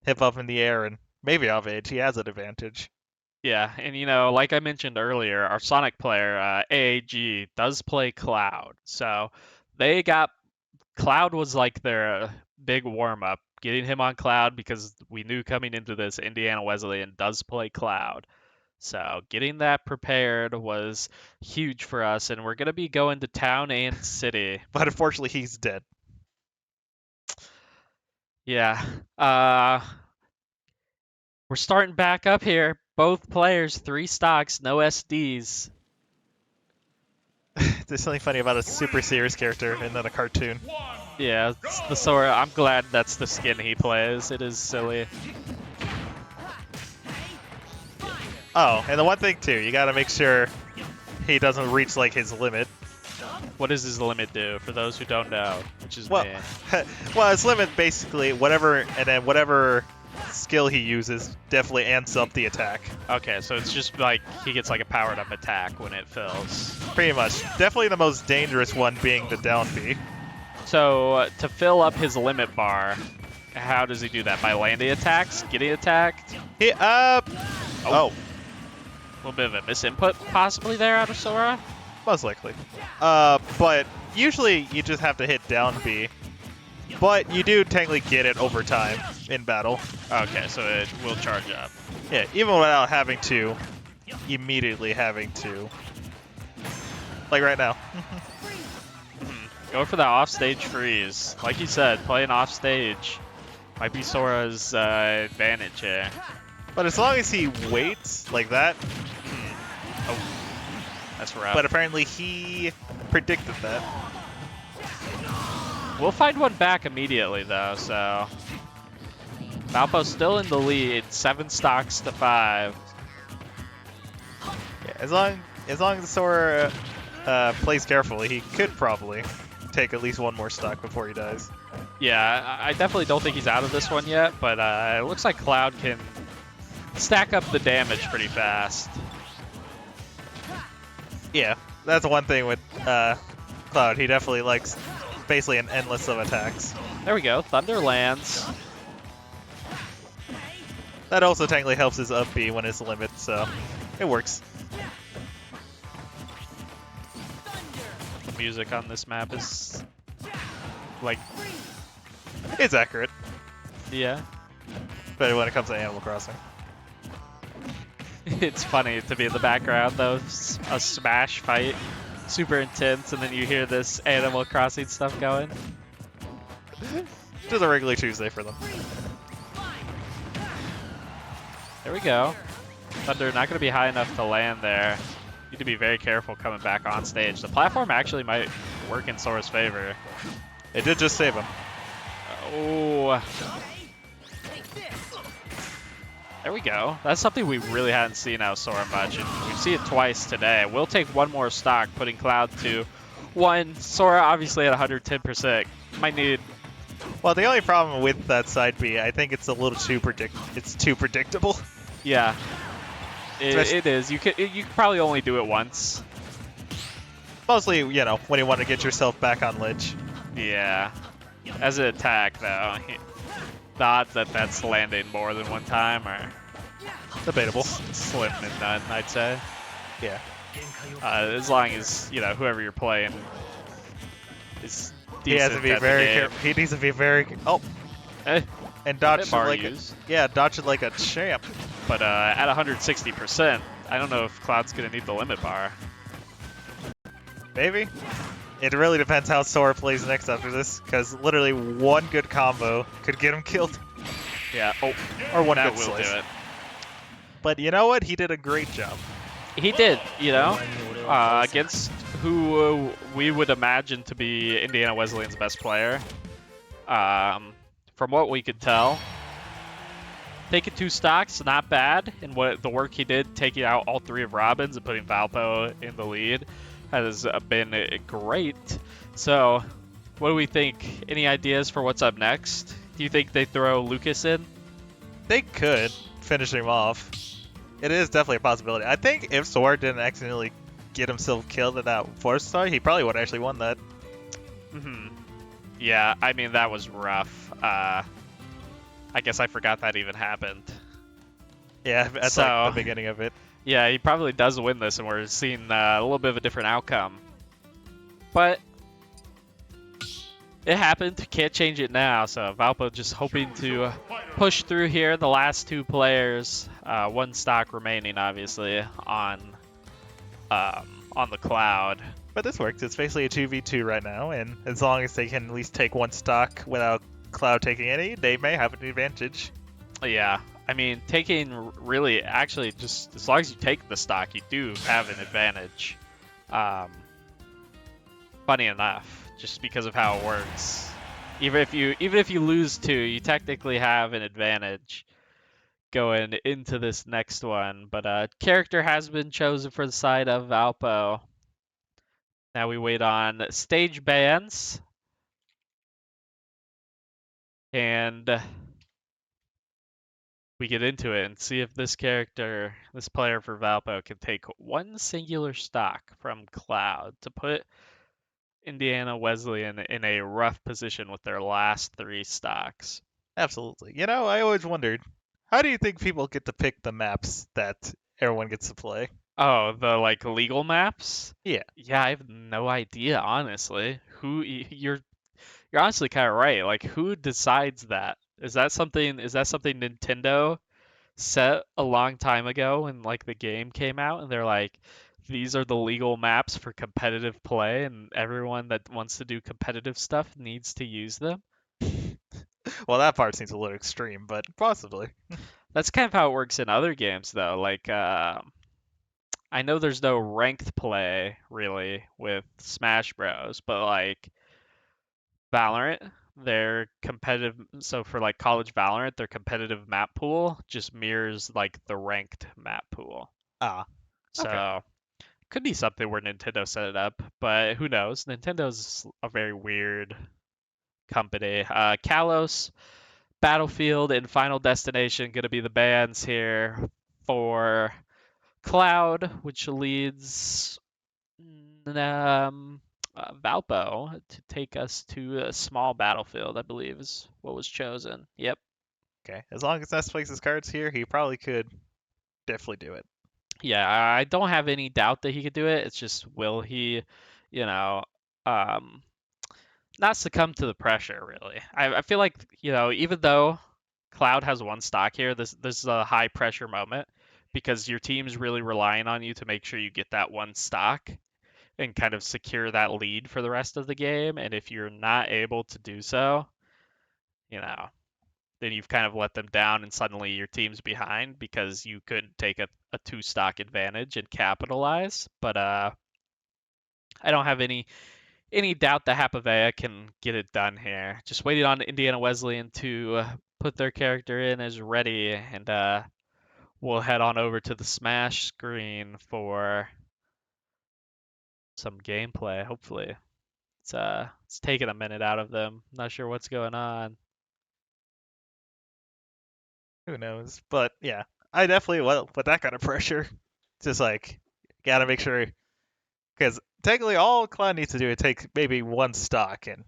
hip up in the air and maybe off edge, he has an advantage. Yeah, and like I mentioned earlier, our Sonic player, AAG, does play Cloud. So they got Cloud was like their big warm up, getting him on Cloud because we knew coming into this Indiana Wesleyan does play Cloud. So getting that prepared was huge for us, and we're gonna be going to town and city. But unfortunately, he's dead. Yeah. Uh, we're starting back up here. Both players, 3 stocks, no SDs. There's something funny about a super serious character and then a cartoon. Yeah, it's the Sora. I'm glad that's the skin he plays. It is silly. Oh, and the one thing too, you gotta make sure he doesn't reach like his limit. What does his limit do for those who don't know? Which is Well, me. well, his limit basically whatever, and then whatever skill he uses definitely amps up the attack. Okay, so it's just like he gets like a powered up attack when it fills. Pretty much. Definitely the most dangerous one being the down B. So to fill up his limit bar, how does he do that? By landing attacks, getting attacked? He oh, A little bit of a misinput possibly there out of Sora. most likely. But usually you just have to hit down B. But you do technically get it over time in battle. Okay, so it will charge up. Yeah, even without having to immediately having to. Like right now. Go for the offstage freeze. Like you said, playing offstage might be Sora's advantage here. But as long as he waits like that. Oh, that's rough. But apparently he predicted that. We'll find one back immediately, though, so... Valpo's still in the lead, 7 stocks to 5. Yeah, as long as Sora plays carefully, he could probably take at least one more stock before he dies. Yeah, I definitely don't think he's out of this one yet, but it looks like Cloud can stack up the damage pretty fast. Yeah, that's one thing with Cloud. He definitely likes basically an endless of attacks. There we go, Thunder lands. That also technically helps his up B when it's limit, so it works. The music on this map is like, It's accurate, yeah. but when it comes to Animal Crossing. It's funny to be in the background though, a Smash fight, super intense, and then you hear this Animal Crossing stuff going. Just a regular Tuesday for them. There we go. Thunder not going to be high enough to land there. Need to be very careful coming back on stage. The platform actually might work in Sora's favor. It did just save him. Oh. There we go. That's something we really hadn't seen out of Sora much, and we see it twice today. We'll take one more stock, putting Cloud to 1. Sora obviously at 110%. Might need... Well, the only problem with that side B, I think it's a little too predictable. Yeah. It is. You could probably only do it once. Mostly, you know, when you want to get yourself back on ledge. Yeah. As an attack, though, the odds that that's landing more than one time are Debatable. slim and none, I'd say. Yeah. As long as, whoever you're playing is decent He has to be at the very game. careful. He needs to be very. Oh, Eh, and dodge bit it bar like use. dodge it like a champ. but at 160%, I don't know if Cloud's going to need the limit bar. Maybe. It really depends how Sora plays next after this, because literally one good combo could get him killed, Yeah. Oh, or one that good will slice. do it. But you know what? He did a great job. He did, against who we would imagine to be Indiana Wesleyan's best player. From what we could tell, taking 2 stocks, not bad. And what the work he did, taking out all 3 of Robin's and putting Valpo in the lead, has been great. So, what do we think? Any ideas for what's up next? Do you think they throw Lucas in? They could finish him off. It is definitely a possibility. I think if Sword didn't accidentally get himself killed in that 4-star, he probably would have actually won that. Hmm. Yeah, I mean, that was rough. I guess I forgot that even happened. Yeah, that's like the So, beginning of it. yeah, he probably does win this, and we're seeing a little bit of a different outcome. But it happened. Can't change it now. So Valpo just hoping to push through here. The last two players, one stock remaining, obviously on the cloud. But this works. It's basically a 2v2 right now, and as long as they can at least take one stock without Cloud taking any, they may have an advantage. Yeah, I mean, taking really, actually, just as long as you take the stock, you do have an advantage. Um, funny enough, just because of how it works. Even if you lose two, you technically have an advantage going into this next one. But character has been chosen for the side of Valpo. Now we wait on stage bans and we get into it and see if this character, this player for Valpo, can take one singular stock from Cloud to put Indiana Wesleyan in a rough position with their last three stocks. Absolutely. You know, I always wondered, how do you think people get to pick the maps that everyone gets to play? Oh, the like legal maps? Yeah. Yeah, I have no idea, honestly. You're honestly kind of right. Like, who decides that? Is that something Nintendo set a long time ago when like the game came out and they're like, these are the legal maps for competitive play and everyone that wants to do competitive stuff needs to use them? Well, that part seems a little extreme, but possibly. That's kind of how it works in other games though. Like, I know there's no ranked play really with Smash Bros, but like Valorant, their competitive, so for like college Valorant, their competitive map pool just mirrors like the ranked map pool. Ah, okay. So could be something where Nintendo set it up, but who knows? Nintendo's a very weird company. Kalos, Battlefield, and Final Destination gonna be the bans here for Cloud, which leads Valpo to take us to a small battlefield, I believe is what was chosen. Yep. Okay. As long as Ness plays his cards here, he probably could definitely do it. Yeah, I don't have any doubt that he could do it. It's just will he, you know, um, not succumb to the pressure, really. I feel like, even though Cloud has one stock here, this is a high pressure moment because your team's really relying on you to make sure you get that one stock and kind of secure that lead for the rest of the game. And if you're not able to do so, you know, then you've kind of let them down and suddenly your team's behind because you couldn't take a two stock advantage and capitalize. But I don't have any doubt that Hapavea can get it done here. Just waiting on Indiana Wesleyan to put their character in as ready, and we'll head on over to the Smash screen for some gameplay. Hopefully, it's taking a minute out of them. Not sure what's going on. Who knows? But yeah, I definitely with that kind of pressure, just like gotta make sure because technically all Cloud needs to do is take maybe one stock, and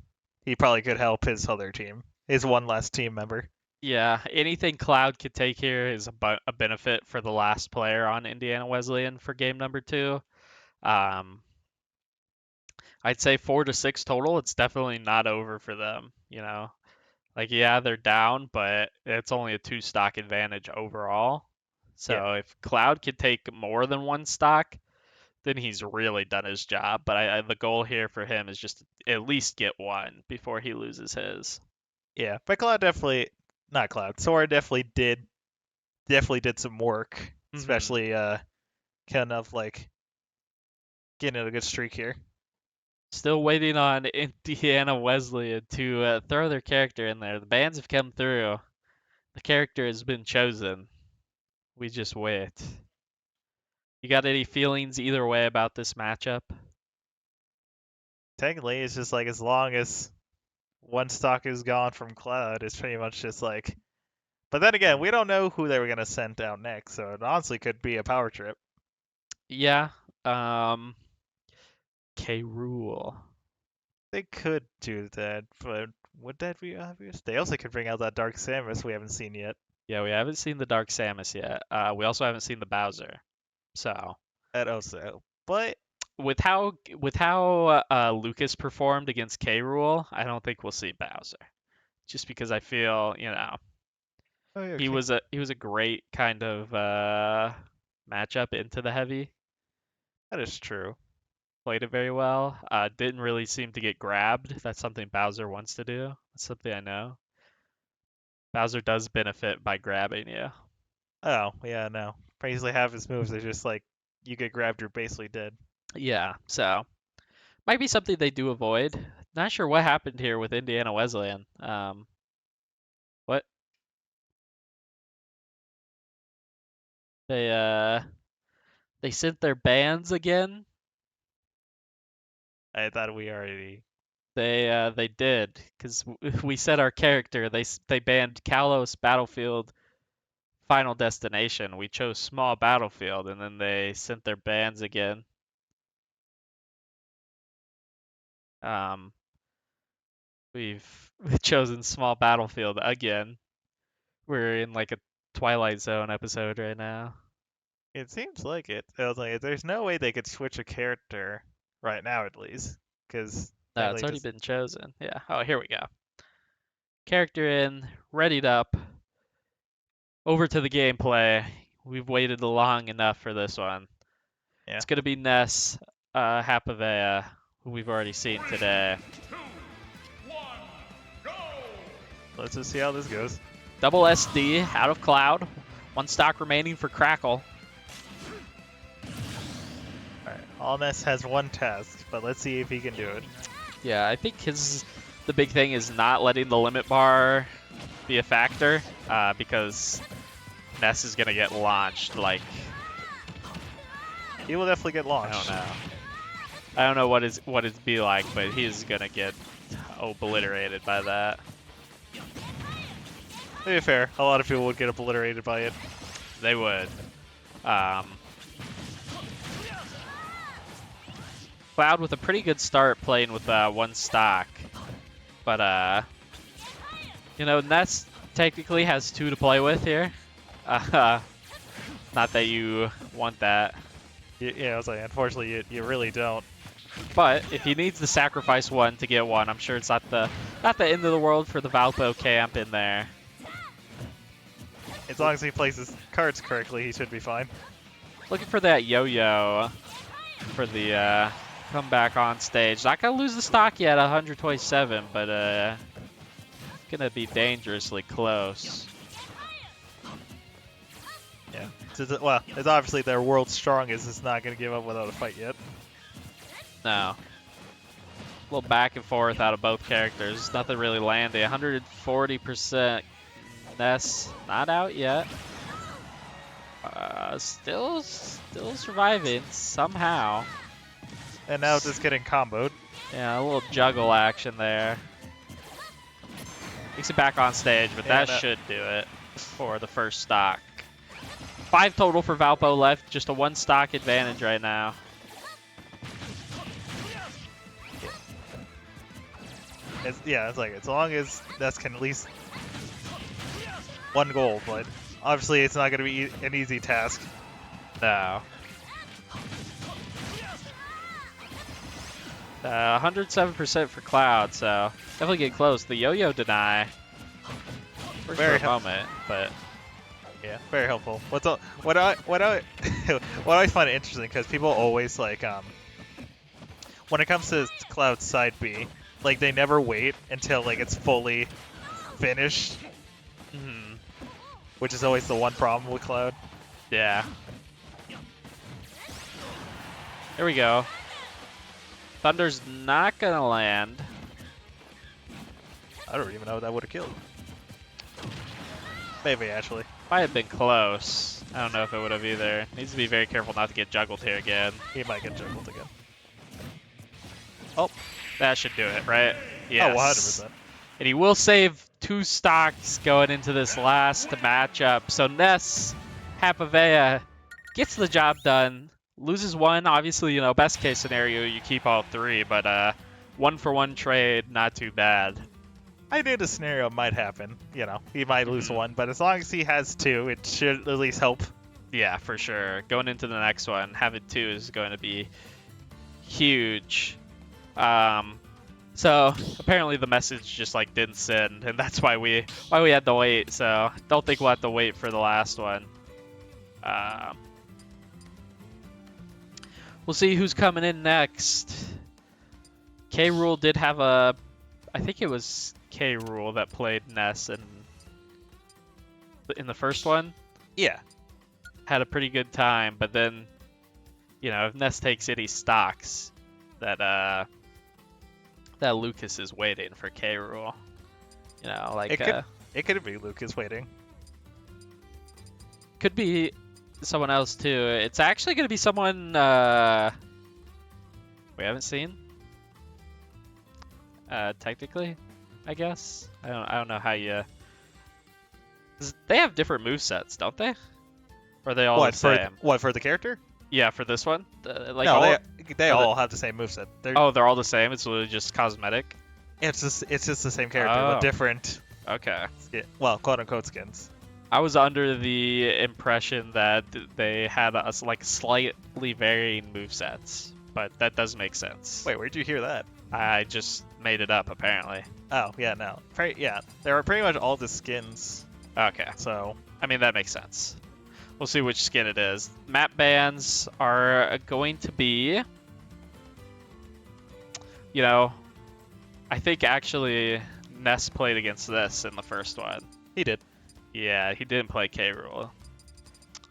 he probably could help his other team, his one last team member. Yeah, anything Cloud could take here is a benefit for the last player on Indiana Wesleyan for game number two. Um, I'd say 4 to 6 total. It's definitely not over for them. Like, yeah, they're down, but it's only a two stock advantage overall. Yeah, So if Cloud could take more than one stock, then he's really done his job. But the goal here for him is just to at least get one before he loses his. yeah. But Cloud definitely, not Cloud. Sora definitely did some work, Hmm. especially kind of like getting a good streak here. Still waiting on Indiana Wesleyan to throw their character in there. The bans have come through. The character has been chosen. We just wait. You got any feelings either way about this matchup? Technically, it's just like as long as one stock is gone from Cloud, it's pretty much just like But then again, we don't know who they were gonna send out next, so it honestly could be a power trip. Yeah. K. Rool. They could do that, but would that be obvious? They also could bring out that Dark Samus we haven't seen yet. Yeah, we haven't seen the Dark Samus yet. We also haven't seen the Bowser. So That also, but with how Lucas performed against K. Rool, I don't think we'll see Bowser. Just because I feel, oh yeah, he was a great kind of matchup into the heavy. that is true. Played it very well. Didn't really seem to get grabbed. That's something Bowser wants to do. That's something I know. Bowser does benefit by grabbing you. Oh yeah, no. Basically, half his moves are just like you get grabbed, you're basically dead. Yeah, so might be something they do avoid. Not sure what happened here with Indiana Wesleyan. What they they sent their bans again. I thought we already. They did because we set our character. They banned Kalos Battlefield Final Destination. We chose Small Battlefield, and then they sent their bans again. Um, we've chosen Small Battlefield again. We're in like a Twilight Zone episode right now. It seems like it. I was like, there's no way they could switch a character right now, at least, because No, then it's they already just. been chosen. Yeah. Oh, here we go. Character in, readied up. Over to the gameplay. We've waited long enough for this one. Yeah. It's gonna be Ness, Hapavea, who we've already seen today. Let's just see how this goes. Double SD out of Cloud. One stock remaining for Crackle. Alright, Allness has one task, but let's see if he can do it. Yeah, I think the big thing is not letting the limit bar be a factor, because Ness is gonna get launched like He will definitely get I launched. don't know. I don't know what it'd be like, but he's gonna get obliterated by that. To be fair, a lot of people would get obliterated by it. They would. Cloud with a pretty good start playing with one stock, but Ness technically has two to play with here. Not that you want that. Yeah, I was like, unfortunately, you really don't. But if he needs to sacrifice one to get one, I'm sure it's not the end of the world for the Valpo camp in there. As long as he plays his cards correctly, he should be fine. Looking for that yo-yo for the comeback on stage. Not gonna lose the stock yet, 127, but gonna be dangerously close. Yeah. Well, it's obviously their world's strongest. It's not going to give up without a fight yet. No. A little back and forth out of both characters. Nothing really landing. 140% Ness not out yet. Still surviving somehow. And now just getting comboed. Yeah, a little juggle action there. Makes it back on stage, but that should do it for the first stock. 5 total for Valpo left, just a 1 stock advantage right now. It's like as long as Ness can at least 1 goal, but obviously it's not going to be an easy task. No. 107% for Cloud, so definitely get close. The yo-yo deny for a moment, but yeah, very helpful. What I find it interesting because people always like when it comes to Cloud's side B, like they never wait until like it's fully finished, which is always the one problem with Cloud. Yeah. Here we go. Thunder's not gonna land. I don't even know if that would have killed. Maybe actually. Might have been close. I don't know if it would have either. Needs to be very careful not to get juggled here again. He might get juggled again. Oh, that should do it, right? Yes. Oh, 100%. And he will save 2 stocks going into this last matchup. So Ness Hapavea gets the job done. Loses 1. Obviously, you know, best case scenario, you keep all 3. But 1-for-1 trade, not too bad. I knew the scenario might happen. You know, he might lose 1, but as long as he has 2, it should at least help. Yeah, for sure. Going into the next one, having 2 is going to be huge. So apparently the message just like didn't send, and that's why we had to wait. So don't think we'll have to wait for the last one. We'll see who's coming in next. K. Rule did have a, I think it was K. Rule that played Ness in the first one. Yeah. Had a pretty good time, but then, you know, if Ness takes it, he stocks. That Lucas is waiting for K. Rule. You know, like it could be Lucas waiting. Could be someone else too. It's actually going to be someone we haven't seen. Technically, I guess. I don't know how you. They have different movesets, don't they? Or are they all the same? For the character? Yeah, for this one. Like no, they all have the same moveset. They're all the same. It's literally just cosmetic. It's just the same character, but different. Okay. Well, quote unquote skins. I was under the impression that they had like slightly varying movesets, but that does make sense. Wait, where'd you hear that? I just made it up, apparently. Oh, yeah, no. Yeah, there are pretty much all the skins. Okay. So, I mean, that makes sense. We'll see which skin it is. Map bans are going to be, you know, I think actually Ness played against this in the first one. He did. Yeah, he didn't play K. Rule.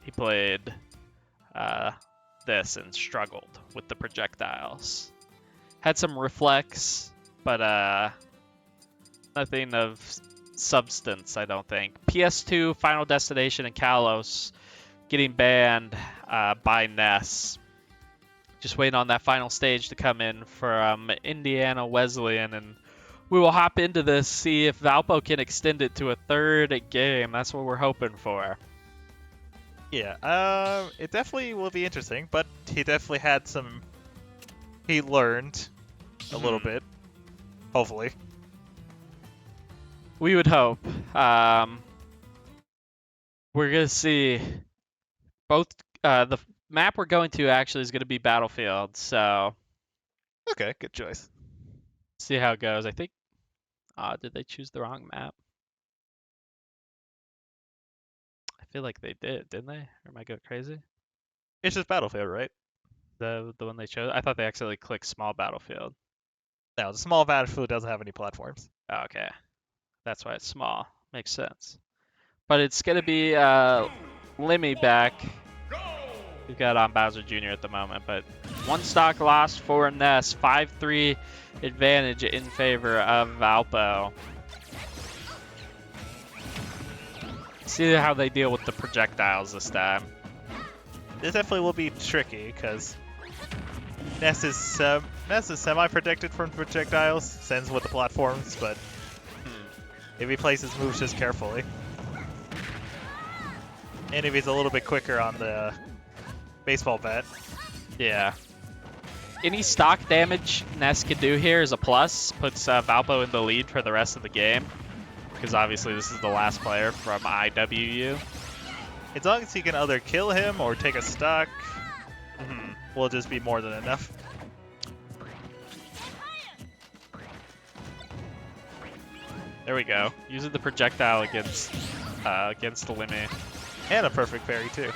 He played this and struggled with the projectiles. Had some reflex, but nothing of substance, I don't think. PS2, Final Destination, and Kalos getting banned by Ness. Just waiting on that final stage to come in for Indiana Wesleyan, and we will hop into this, see if Valpo can extend it to a 3rd game. That's what we're hoping for. Yeah, it definitely will be interesting, but he definitely had some... He learned a little bit, hopefully. We would hope. We're going to see both... the map we're going to actually is going to be Battlefield, so... Okay, good choice. See how it goes. I think... did they choose the wrong map? I feel like they did, didn't they? Or am I going crazy? It's just Battlefield, right? The one they chose? I thought they accidentally clicked small Battlefield. No, the small Battlefield doesn't have any platforms. Oh, okay. That's why it's small. Makes sense. But it's going to be Limmy back. We've got on Bowser Jr. at the moment, but 1 stock lost for Ness. 5-3 advantage in favor of Valpo. See how they deal with the projectiles this time. This definitely will be tricky, because Ness is semi-protected from projectiles, sends with the platforms, but if he plays his moves just carefully. And if he's a little bit quicker on the baseball bat. Yeah. Any stock damage Ness can do here is a plus. Puts Valpo in the lead for the rest of the game. Because obviously this is the last player from IWU. As long as he can either kill him or take a stock, will just be more than enough. There we go. Using the projectile against the Limmy. And a perfect parry too.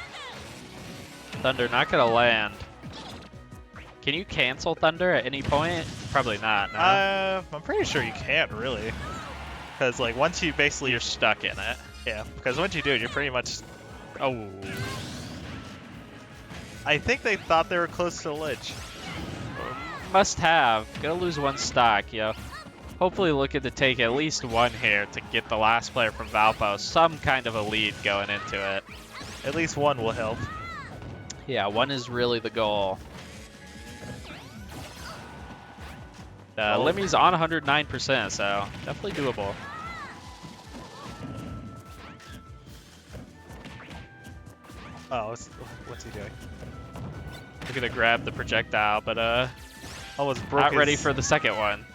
Thunder not gonna land. Can you cancel Thunder at any point? Probably not, no? I'm pretty sure you can't, really. Because, like, once you basically... You're stuck in it. Yeah, because once you do it, you're pretty much... Oh. I think they thought they were close to the ledge. Must have. Gonna lose 1 stock, yo. Hopefully looking to take at least 1 here to get the last player from Valpo some kind of a lead going into it. At least 1 will help. Yeah, 1 is really the goal. Limmy's on 109%, so definitely doable. Oh, what's he doing? We're gonna grab the projectile, but Almost broke not his... ready for the second one.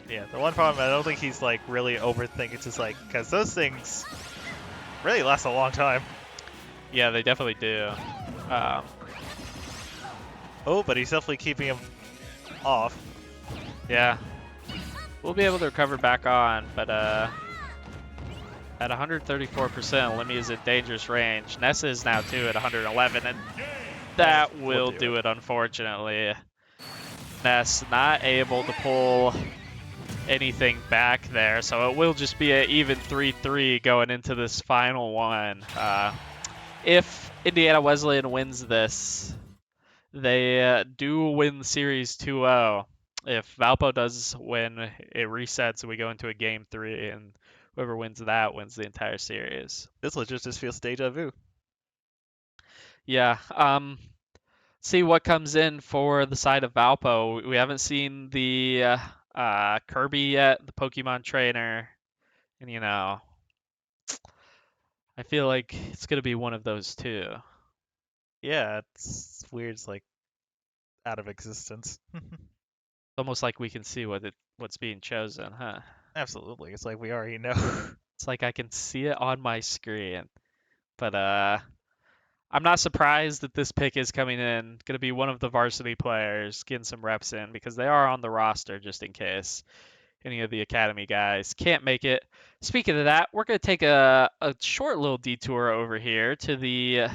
Yeah, the one problem, I don't think he's like really overthinking. It's just like, because those things really last a long time. Yeah, they definitely do. Oh, but he's definitely keeping him off. Yeah. We'll be able to recover back on, but at 134%, Lemmy is in dangerous range. Nessa is now too at 111, and that will do it, unfortunately. Ness not able to pull anything back there, so it will just be an even 3-3 going into this final one. If Indiana Wesleyan wins this, they do win the series 2-0. If Valpo does win, it resets and we go into a game 3, and whoever wins that wins the entire series. This legit just feels deja vu. Yeah. See what comes in for the side of Valpo. We haven't seen the Kirby yet, the Pokemon trainer, and you know, I feel like it's gonna be one of those two. Yeah, it's weird. It's like out of existence. Almost like we can see what's being chosen, huh? Absolutely. It's like we already know. It's like I can see it on my screen. But I'm not surprised that this pick is coming in. Going to be one of the varsity players, getting some reps in because they are on the roster just in case any of the academy guys can't make it. Speaking of that, we're going to take a short little detour over here to the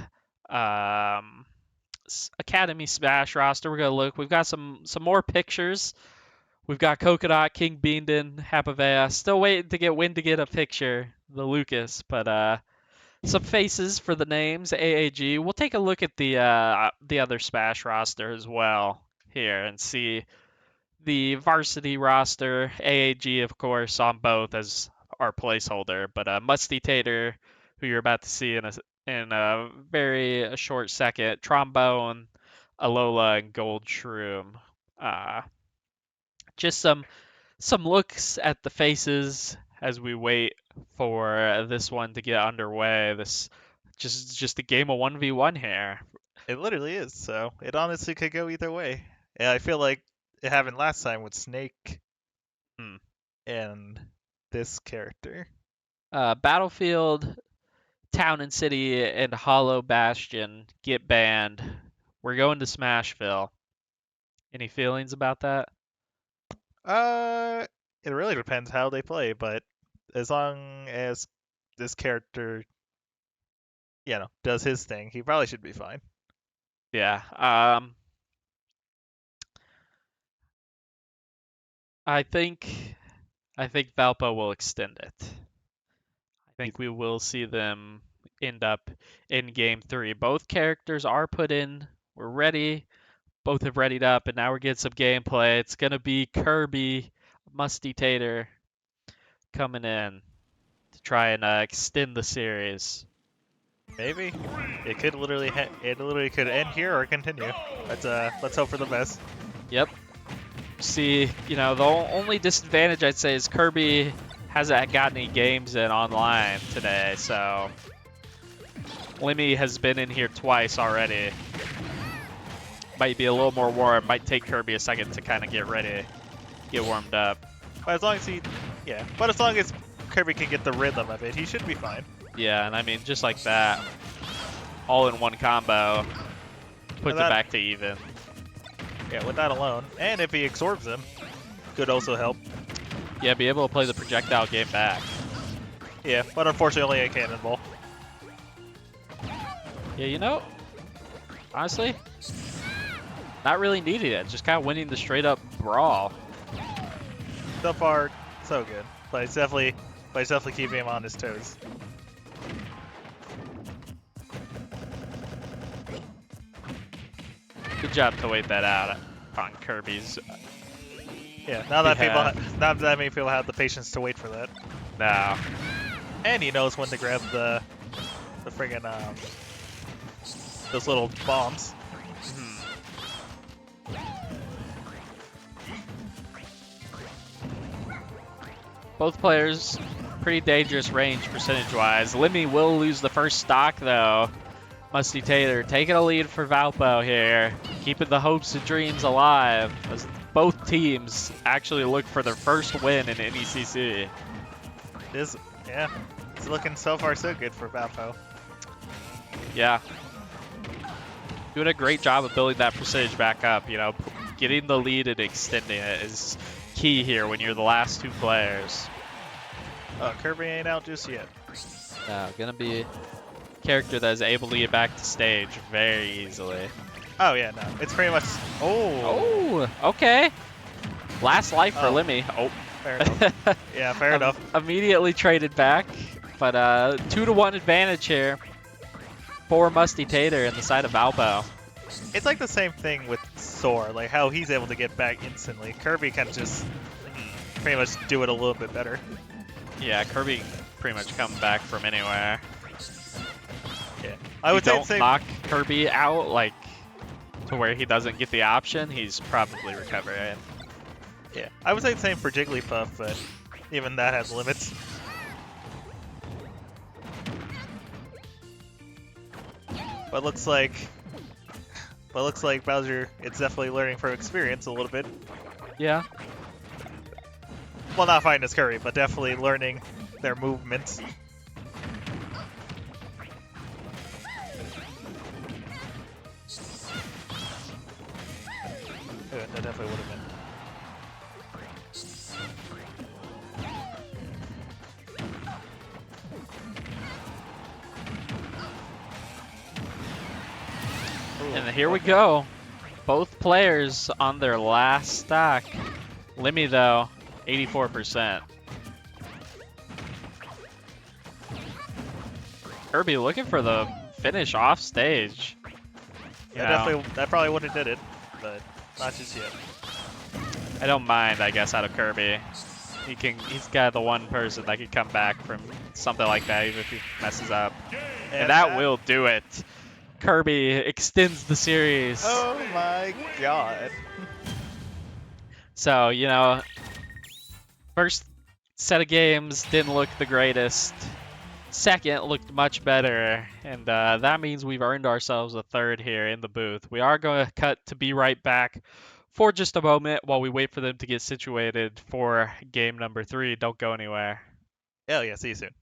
Academy Smash roster. We're going to look. We've got some more pictures. We've got Coconut, King Beanden, Hapavea. Still waiting to get Win to get a picture, the Lucas, but some faces for the names, AAG. We'll take a look at the other Smash roster as well here and see the varsity roster, AAG of course on both as our placeholder, but Musty Tater, who you're about to see in a very short second, Trombone, Alola, and Gold Shroom. Just some looks at the faces as we wait for this one to get underway. This just a game of 1v1 here. It literally is. So it honestly could go either way. And I feel like it happened last time with Snake and this character. Battlefield, Town and City, and Hollow Bastion get banned. We're going to Smashville. Any feelings about that? It really depends how they play, but as long as this character, does his thing, he probably should be fine. Yeah. I think Valpo will extend it. I think we will see them end up in game 3. Both characters are put in. We're ready. Both have readied up, and now we're getting some gameplay. It's going to be Kirby, Musty Tater coming in to try and extend the series. Maybe it could literally could end here or continue. Let's hope for the best. Yep. See, the only disadvantage I'd say is Kirby hasn't got any games in online today, so Lemmy has been in here twice already. Might be a little more warm. Might take Kirby a second to kind of get ready, get warmed up. But as long as Kirby can get the rhythm of it, he should be fine. Yeah, and I mean, just like that, all in one combo, puts it back to even. Yeah, with that alone. And if he absorbs him, could also help. Yeah, be able to play the projectile game back. Yeah, but unfortunately a cannonball. Yeah, honestly, not really needed it. Just kind of winning the straight up brawl. So far, so good. But it's definitely keeping him on his toes. Good job to wait that out on Kirby's. Yeah, not that many people have the patience to wait for that. No. And he knows when to grab the friggin' those little bombs. Both players pretty dangerous range percentage-wise. Limmy will lose the first stock though. Musty Tater taking a lead for Valpo here, keeping the hopes and dreams alive as both teams actually look for their first win in NECC. Yeah, it's looking so far so good for Valpo. Yeah. Doing a great job of building that percentage back up, you know, getting the lead and extending it is key here when you're the last two players. Oh, Kirby ain't out just yet. Gonna be a character that is able to get back to stage very easily. Oh yeah, no, it's pretty much. Oh. Oh, okay. Last life for Limmy. Oh, fair enough. Yeah, fair enough. Immediately traded back, but 2-1 advantage here for Musty Tater in the side of Valpo. It's like the same thing with Soar, like how he's able to get back instantly. Kirby can just pretty much do it a little bit better. Yeah, Kirby pretty much come back from anywhere. Yeah, I would say don't knock Kirby out like to where he doesn't get the option. He's probably recovering. Yeah, I would say the same for Jigglypuff, but even that has limits. But looks like Bowser, it's definitely learning from experience a little bit. Yeah. Well, not finding his curry, but definitely learning their movements. Oh, that definitely would have been. And here we go. Both players on their last stock. Limmy, though, 84%. Kirby looking for the finish off stage. That probably would have did it, but not just yet. I don't mind, I guess, out of Kirby. He's got the one person that can come back from something like that, even if he messes up. And that will do it. Kirby extends the series. Oh my god. So, you know, first set of games didn't look the greatest. Second looked much better. And that means we've earned ourselves a third here in the booth. We are going to cut to be right back for just a moment while we wait for them to get situated for game number 3. Don't go anywhere. Hell yeah, see you soon.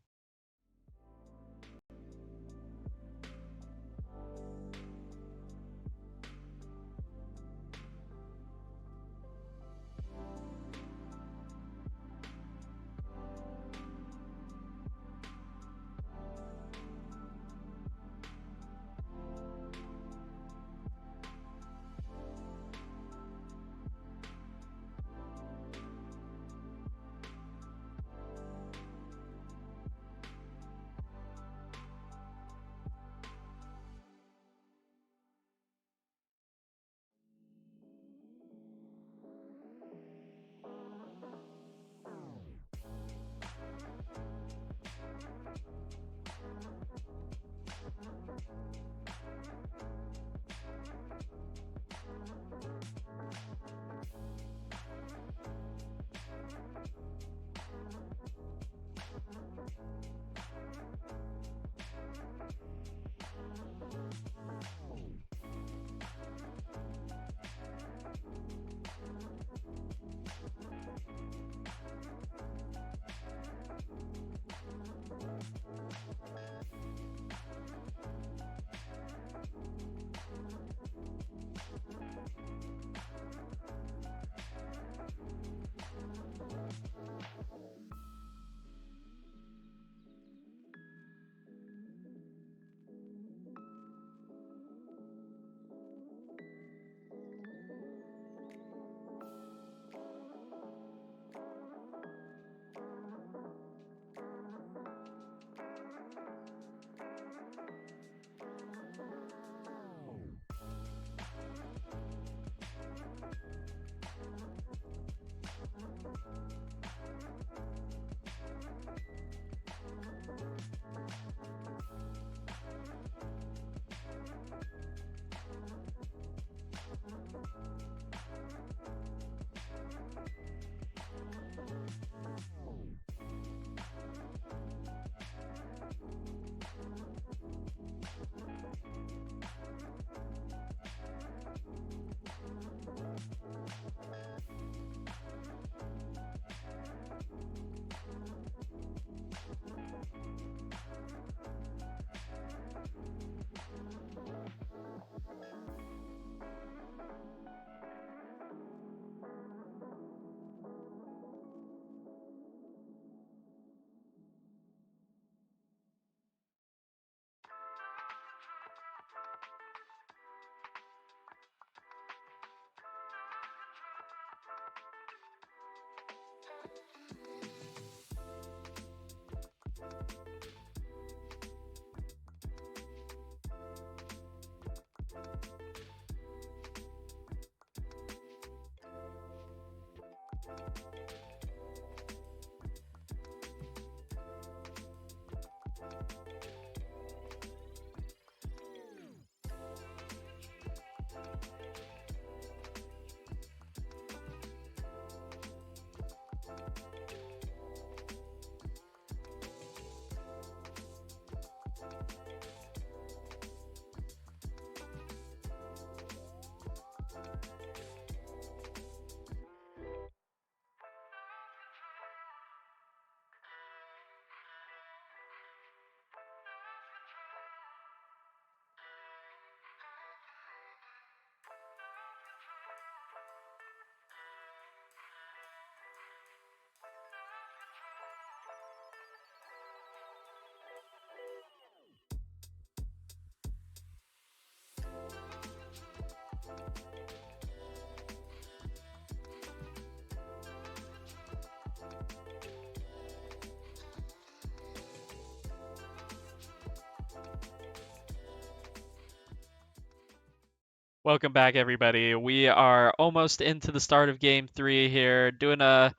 Welcome back, everybody. We are almost into the start of Game 3 here, doing a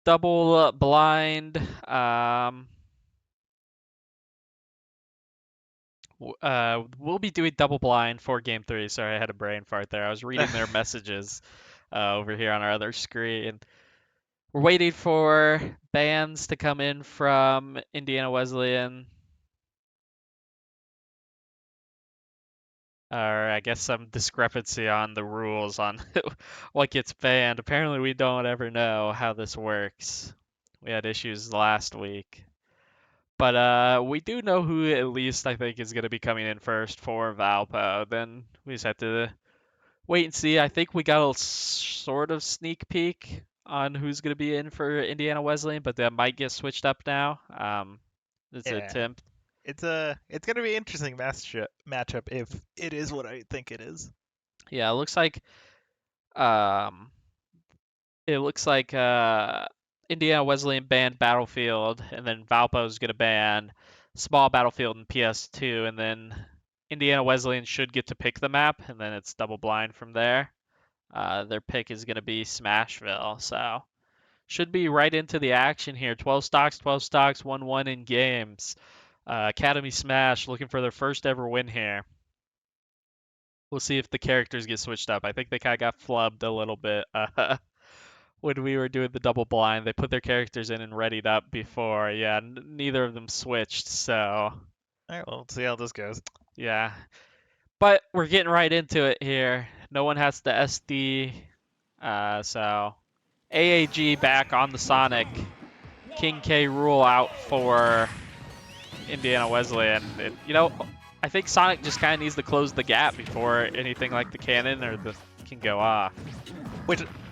double blind. We'll be doing double blind for Game 3. Sorry, I had a brain fart there. I was reading their messages over here on our other screen. We're waiting for bands to come in from Indiana Wesleyan. Or I guess some discrepancy on the rules on what gets banned. Apparently, we don't ever know how this works. We had issues last week. But we do know who at least I think is going to be coming in first for Valpo. Then we just have to wait and see. I think we got a sort of sneak peek on who's going to be in for Indiana Wesleyan, but that might get switched up now. It's an Yeah. attempt. It's gonna be an interesting matchup if it is what I think it is. Yeah, um, it looks like Indiana Wesleyan banned Battlefield, and then Valpo's going to ban Small Battlefield and PS2, and then Indiana Wesleyan should get to pick the map, and then it's double blind from there. Their pick is going to be Smashville, so should be right into the action here. 12 stocks, 1-1 in games. Academy Smash looking for their first ever win here. We'll see if the characters get switched up. I think they kind of got flubbed a little bit when we were doing the double blind. They put their characters in and readied up before. Yeah, neither of them switched, so All right, well, let's see how this goes. yeah. But we're getting right into it here. No one has to SD, so AAG back on the Sonic. King K rule out for Indiana Wesleyan. I think Sonic just kind of needs to close the gap before anything like the cannon or the can go off.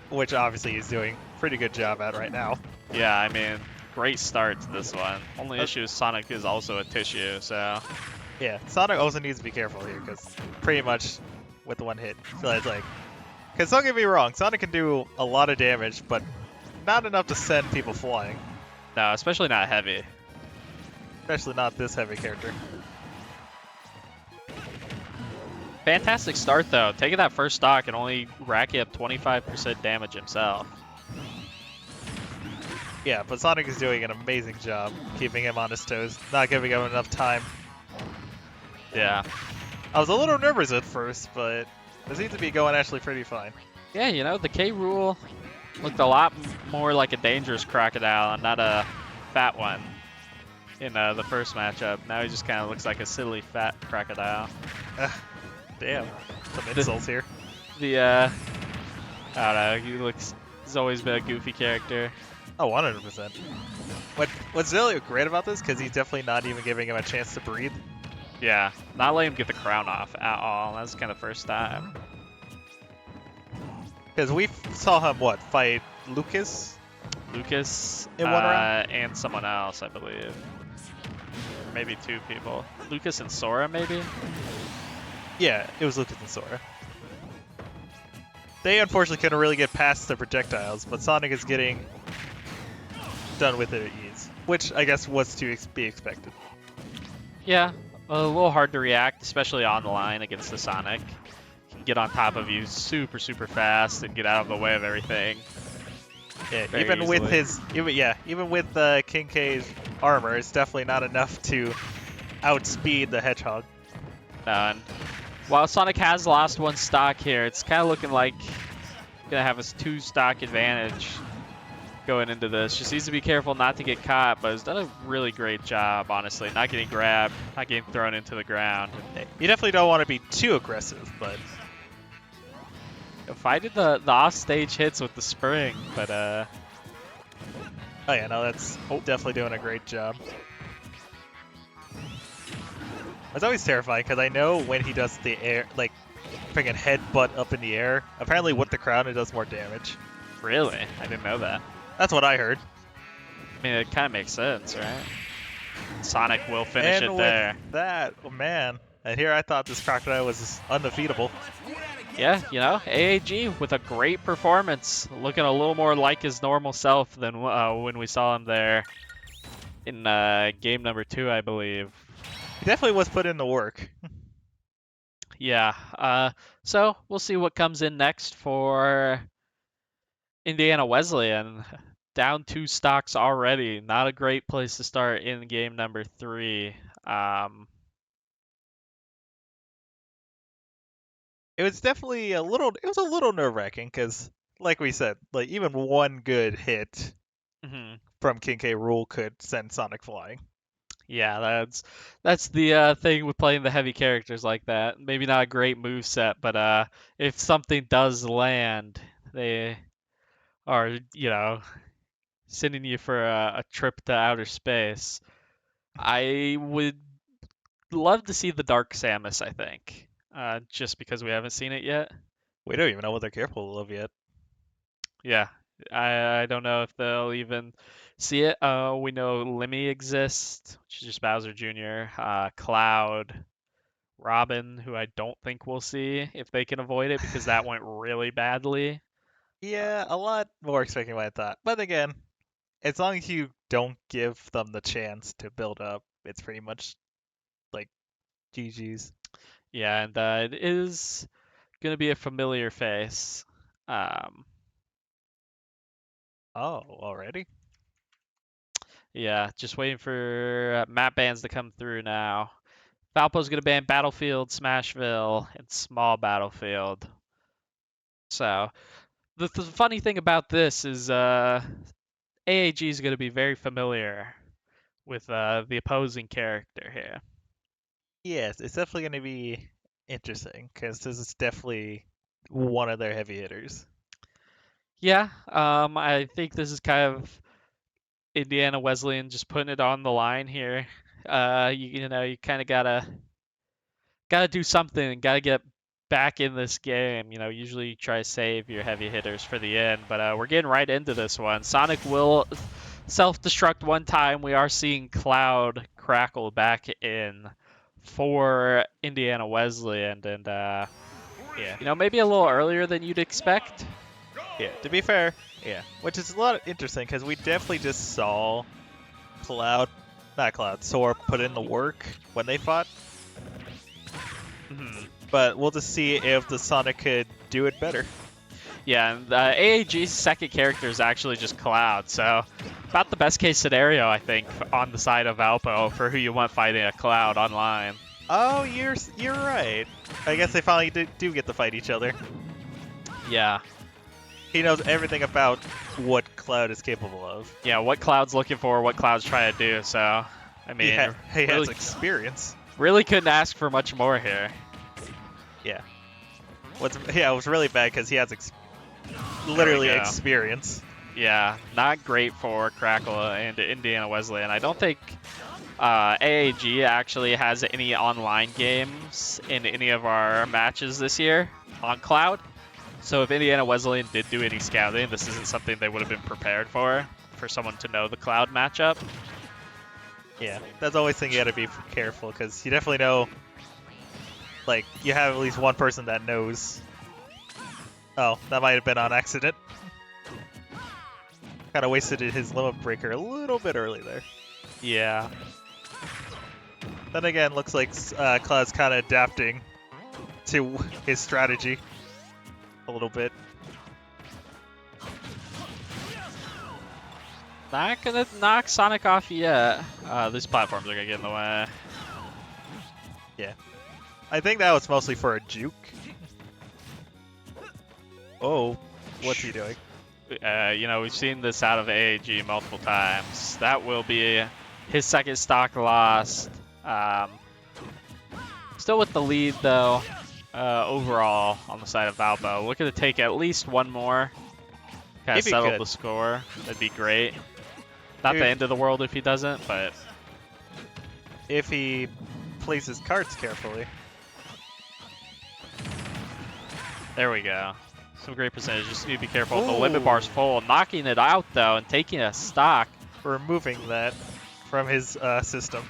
Which obviously he's doing pretty good job at right now. Yeah, I mean, great start to this one. Only issue is Sonic is also a tissue, so. Yeah, Sonic also needs to be careful here because pretty much with the one hit, so it's like, because don't get me wrong, Sonic can do a lot of damage, but not enough to send people flying. No, especially not heavy. Especially not this heavy character. Fantastic start though. Taking that first stock and only racking up 25% damage himself. Yeah, but Sonic is doing an amazing job keeping him on his toes, not giving him enough time. Yeah. I was a little nervous at first, but it seems to be going actually pretty fine. Yeah, the K rule looked a lot more like a dangerous crocodile and not a fat one in the first matchup. Now he just kind of looks like a silly fat crocodile. Damn, some insults here. I don't know, he's always been a goofy character. Oh, 100%. What's really great about this, because he's definitely not even giving him a chance to breathe. Yeah, not letting him get the crown off at all. That's kind of first time. Because we saw him, fight Lucas? Lucas in one round? And someone else, I believe. Or maybe two people. Lucas and Sora, maybe? Yeah, it was Lucas and Sora. They unfortunately couldn't really get past the projectiles, but Sonic is getting done with it at ease. which I guess was to be expected. Yeah, a little hard to react, especially on the line against the Sonic. Can get on top of you super, super fast and get out of the way of everything. Yeah, Very even easily. with his, even with King K's armor, it's definitely not enough to outspeed the Hedgehog. And while Sonic has lost one stock here, it's kind of looking like gonna have a 2-stock advantage going into this. Just needs to be careful not to get caught, but has done a really great job, honestly. Not getting grabbed, not getting thrown into the ground. You definitely don't want to be too aggressive, but If I did the off-stage hits with the spring, but oh yeah, no, that's definitely doing a great job. It's always terrifying because I know when he does the air, like freaking headbutt up in the air. Apparently, with the crown, it does more damage. really, I didn't know that. That's what I heard. I mean, it kind of makes sense, right? Sonic will finish And it with there. that, oh man. And here I thought this crocodile was undefeatable. Yeah, you know, AAG with a great performance, looking a little more like his normal self than when we saw him there in game number 2, I believe. He definitely was put in the work. Yeah, so we'll see what comes in next for Indiana Wesleyan. Down 2 stocks already. Not a great place to start in game number 3. It was definitely a little. It was a little nerve-wracking because, like we said, like even one good hit from King K. Rool could send Sonic flying. Yeah, that's the thing with playing the heavy characters like that. Maybe not a great move set, but if something does land, they are, you know, sending you for a trip to outer space. I would love to see the Dark Samus, I think, just because we haven't seen it yet. We don't even know what they're capable of yet. Yeah, I don't know if they'll even see it. We know Lemmy exists, which is just Bowser Jr., Cloud, Robin, who I don't think we'll see if they can avoid it because that went really badly. Yeah, a lot more expecting what I thought. But again, as long as you don't give them the chance to build up, it's pretty much like GG's. Yeah, and it is going to be a familiar face. Um, Oh, already? yeah, just waiting for map bans to come through now. Valpo's going to ban Battlefield, Smashville, and Small Battlefield. So the funny thing about this is AAG is going to be very familiar with the opposing character here. Yes, it's definitely going to be interesting because this is definitely one of their heavy hitters. Yeah, I think this is kind of Indiana Wesleyan just putting it on the line here. You know, you kind of gotta do something, gotta get back in this game. You know, usually you try to save your heavy hitters for the end, but we're getting right into this one. Sonic will self-destruct one time. We are seeing Cloud crackle back in for Indiana Wesleyan, and Yeah. you know, maybe a little earlier than you'd expect. Yeah, to be fair, yeah. Which is a lot interesting because we definitely just saw Sora put in the work when they fought. But we'll just see if the Sonic could do it better. Yeah, and AAG's second character is actually just Cloud, so about the best case scenario, I think, on the side of Alpo for who you want fighting a Cloud online. Oh, you're right. I guess they finally do get to fight each other. Yeah. He knows everything about what Cloud is capable of. Yeah, what Cloud's looking for, what Cloud's trying to do, so, I mean, he really, has experience. Really couldn't ask for much more here. Yeah. It was really bad because he has literally experience. Yeah, not great for Crackle and Indiana Wesleyan. I don't think AAG actually has any online games in any of our matches this year on Cloud. So if Indiana Wesleyan did do any scouting, this isn't something they would have been prepared for someone to know the Cloud matchup. Yeah, that's always thing you gotta be careful because you definitely know, like, you have at least one person that knows. Oh, that might have been on accident. Kind of wasted his limit breaker a little bit early there. Yeah. Then again, looks like Cloud's kind of adapting to his strategy a little bit. Not gonna knock Sonic off yet. These platforms are gonna get in the way. Yeah. I think that was mostly for a juke. Oh, what's he doing? You know, we've seen this out of AAG multiple times. That will be his second stock lost. Still with the lead, though, overall on the side of Valpo. Looking to take at least one more. Kind of settle the score. That'd be great. Not the end of the world if he doesn't, but... if he plays his cards carefully. There we go. Some great percentage. Just need to be careful. The limit bar's full. Knocking it out, though, and taking a stock. Removing that from his system.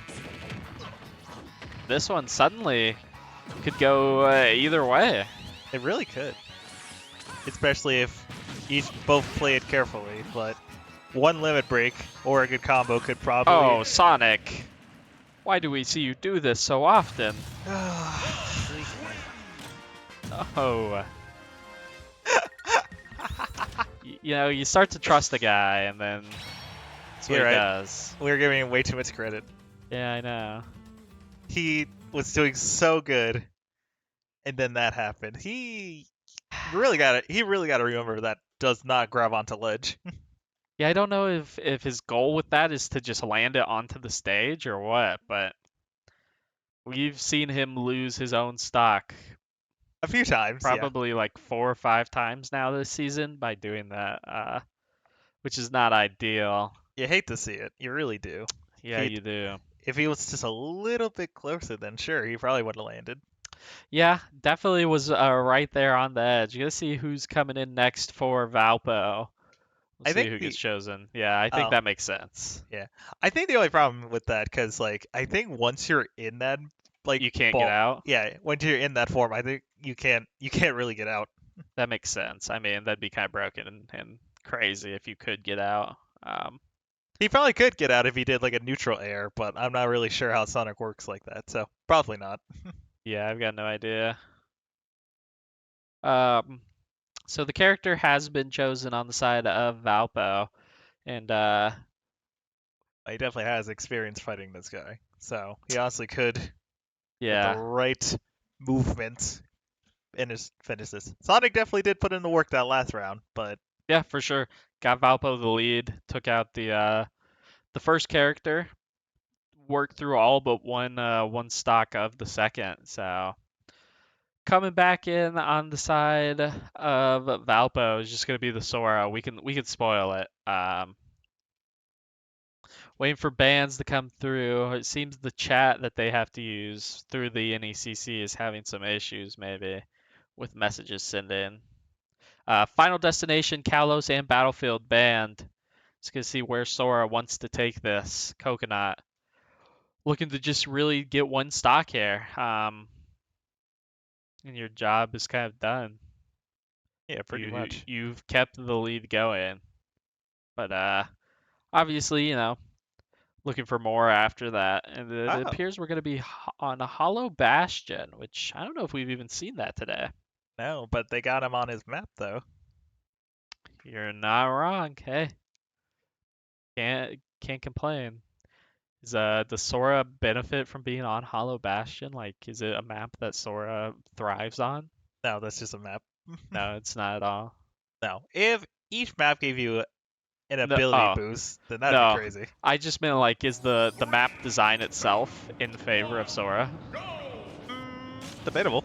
This one suddenly could go either way. It really could. Especially if both play it carefully, but one limit break or a good combo could probably... Oh, Sonic. Why do we see you do this so often? Oh. You know, you start to trust the guy, and then that's what he does. We're giving him way too much credit. Yeah, I know. He was doing so good, and then that happened. He really got to remember that does not grab onto ledge. Yeah, I don't know if his goal with that is to just land it onto the stage or what, but we've seen him lose his own stock a few times. Probably like 4 or 5 times now this season by doing that, which is not ideal. You hate to see it. You really do. Yeah, you do. If he was just a little bit closer, then sure, he probably would have landed. Yeah, definitely was right there on the edge. You gotta see who's coming in next for Valpo. We'll see who gets chosen. Yeah, I think that makes sense. Yeah, I think the only problem with that, because like I think once you're in that, like you can't get out. Yeah, once you're in that form, I think you can't really get out. That makes sense. I mean, that'd be kind of broken and crazy if you could get out. He probably could get out if he did like a neutral air, but I'm not really sure how Sonic works like that, so probably not. Yeah, I've got no idea. So the character has been chosen on the side of Valpo, and he definitely has experience fighting this guy, so he honestly could. Yeah. With the right movement finish this. Sonic definitely did put in the work that last round, but yeah, for sure. Got Valpo the lead, took out the first character, worked through all but one stock of the second. So coming back in on the side of Valpo is just gonna be the Sora. We can spoil it. Waiting for bans to come through. It seems the chat that they have to use through the NECC is having some issues, maybe, with messages sent in. Final Destination, Kalos, and Battlefield banned. Just gonna see where Sora wants to take this. Coconut. Looking to just really get one stock here. And your job is kind of done. Yeah, pretty much. You've kept the lead going. But obviously, you know, looking for more after that. And it appears we're going to be on a Hollow Bastion, which I don't know if we've even seen that today. No, but they got him on his map, though. You're not wrong. Hey, can't complain. Does Sora benefit from being on Hollow Bastion? Like, is it a map that Sora thrives on? No, that's just a map. No, it's not at all. No, if each map gave you an ability boost, then that'd be crazy. I just meant like, is the map design itself in favor of Sora? Debatable.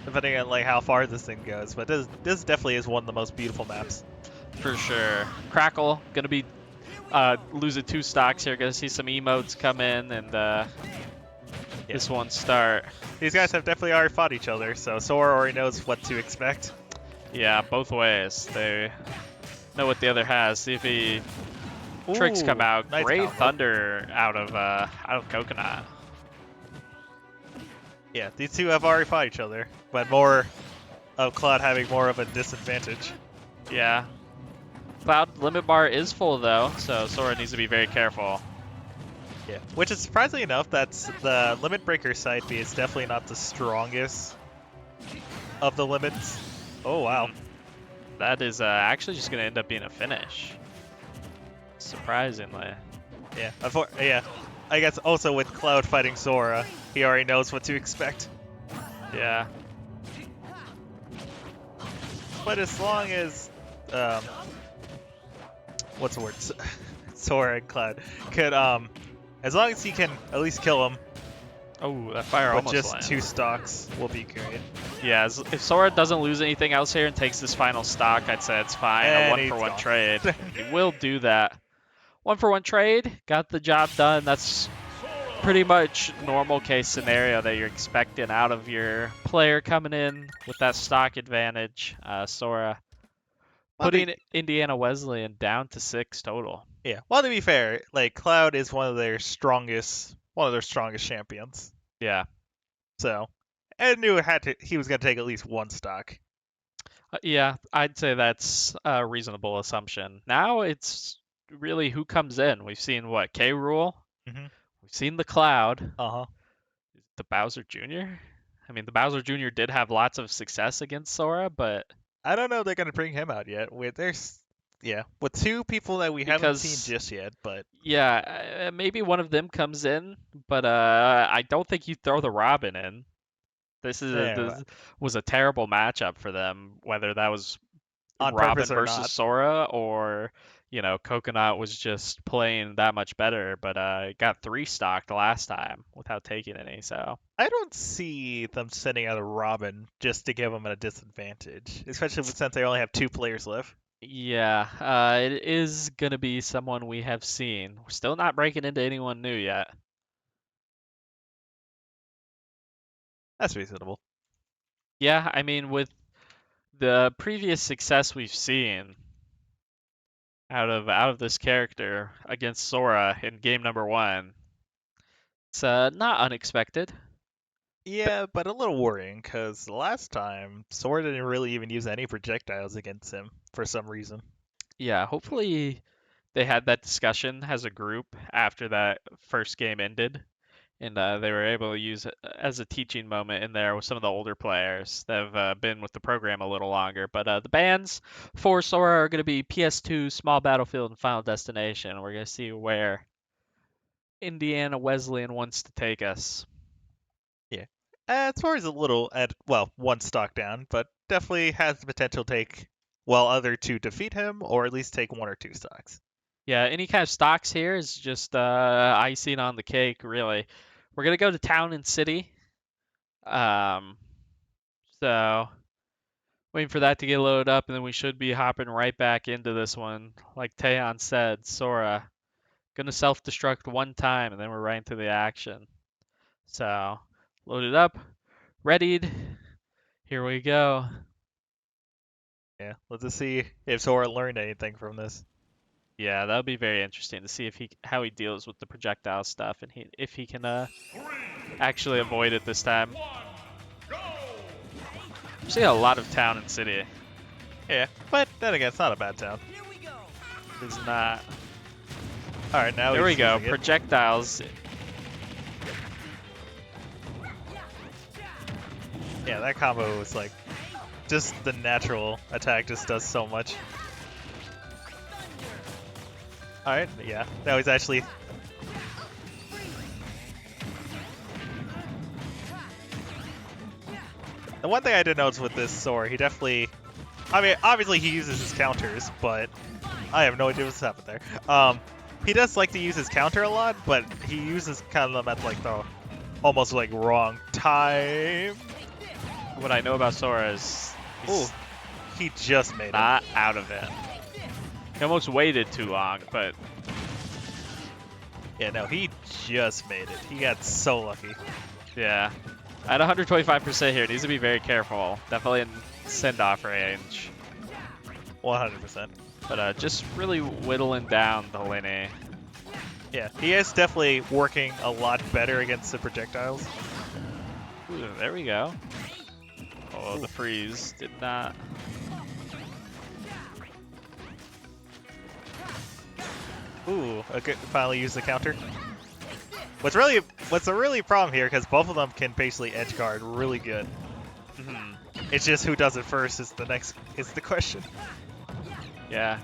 Depending on like how far this thing goes, but this definitely is one of the most beautiful maps. For sure. Crackle gonna be losing 2 stocks here. Gonna see some emotes come in and this one start. These guys have definitely already fought each other, so Sora already knows what to expect. Yeah, both ways. They know what the other has. See if he tricks come out. Nice Great combo. thunder out of Coconut. Yeah, these two have already fought each other, but more of Cloud having more of a disadvantage. Yeah. Cloud limit bar is full though, so Sora needs to be very careful. Yeah, which is surprisingly enough, that's the limit breaker side B is definitely not the strongest of the limits. Oh wow. That is actually just going to end up being a finish. Surprisingly. Yeah, yeah. I guess also with Cloud fighting Sora, he already knows what to expect. Yeah. But as long as, what's the word? Sora and Cloud could, as long as he can at least kill him Oh, that fire with almost just lands. 2 stocks, will be great. Yeah, if Sora doesn't lose anything else here and takes this final stock, I'd say it's fine. And A he's 1-for-1 gone. trade. He will do that. 1-for-1 trade, got the job done. That's pretty much normal case scenario that you're expecting out of your player coming in with that stock advantage. Sora putting Indiana Wesleyan down to 6 total. Yeah. Well, to be fair, like Cloud is one of their strongest champions. Yeah. So, I knew he was gonna take at least 1 stock. Yeah, I'd say that's a reasonable assumption. Now it's really who comes in. We've seen what, K. Rool? Mm-hmm. We've seen the Cloud. Uh-huh. The Bowser Jr.? I mean, the Bowser Jr. did have lots of success against Sora, but I don't know if they're gonna bring him out yet. With 2 people that we haven't seen just yet, but yeah, maybe one of them comes in, but I don't think you throw the Robin in. This was a terrible matchup for them, whether that was on Robin purpose or versus not. Sora or Coconut was just playing that much better, but got 3 stocked last time without taking any, so. I don't see them sending out a Robin just to give them a disadvantage, especially since they only have 2 players left. Yeah, it is going to be someone we have seen. We're still not breaking into anyone new yet. That's reasonable. Yeah, I mean, with the previous success we've seen out of this character against Sora in game number 1, it's not unexpected. Yeah, but a little worrying, because last time, Sora didn't really even use any projectiles against him for some reason. Yeah, hopefully they had that discussion as a group after that first game ended, and they were able to use it as a teaching moment in there with some of the older players that have been with the program a little longer. But the bans for Sora are going to be PS2, Small Battlefield, and Final Destination. We're going to see where Indiana Wesleyan wants to take us. Yeah. Sora's a little at, well, 1 stock down, but definitely has the potential to take, well, either to defeat him or at least take 1 or 2 stocks. Yeah, any kind of stocks here is just icing on the cake, really. We're going to go to Town and City. So waiting for that to get loaded up, and then we should be hopping right back into this one. Like Taeyon said, Sora gonna self-destruct 1 time, and then we're right into the action. So loaded up, readied. Here we go. Yeah, let's just see if Sora learned anything from this. Yeah, that'll be very interesting to see how he deals with the projectile stuff, and if he can actually avoid it this time. I'm seeing a lot of Town and City. Yeah, but then again, it's not a bad town. It's not. All right, now There we go. Projectiles. Yeah, that combo was like, just the natural attack just does so much. All right, yeah, now he's actually. The one thing I did notice with this Sora, he definitely, I mean, obviously he uses his counters, but I have no idea what's happened there. He does like to use his counter a lot, but he uses kind of them at like the almost like wrong time. What I know about Sora is he just made not out of it. He almost waited too long, but yeah, no, he just made it. He got so lucky. Yeah. At 125% here, needs to be very careful. Definitely in send-off range. 100%. But just really whittling down the Linny. Yeah, he is definitely working a lot better against the projectiles. Ooh, there we go. Oh, the freeze did not. Ooh, okay, finally use the counter. What's a really problem here, because both of them can basically edge guard really good. Mhm. It's just who does it first is the question. Yeah.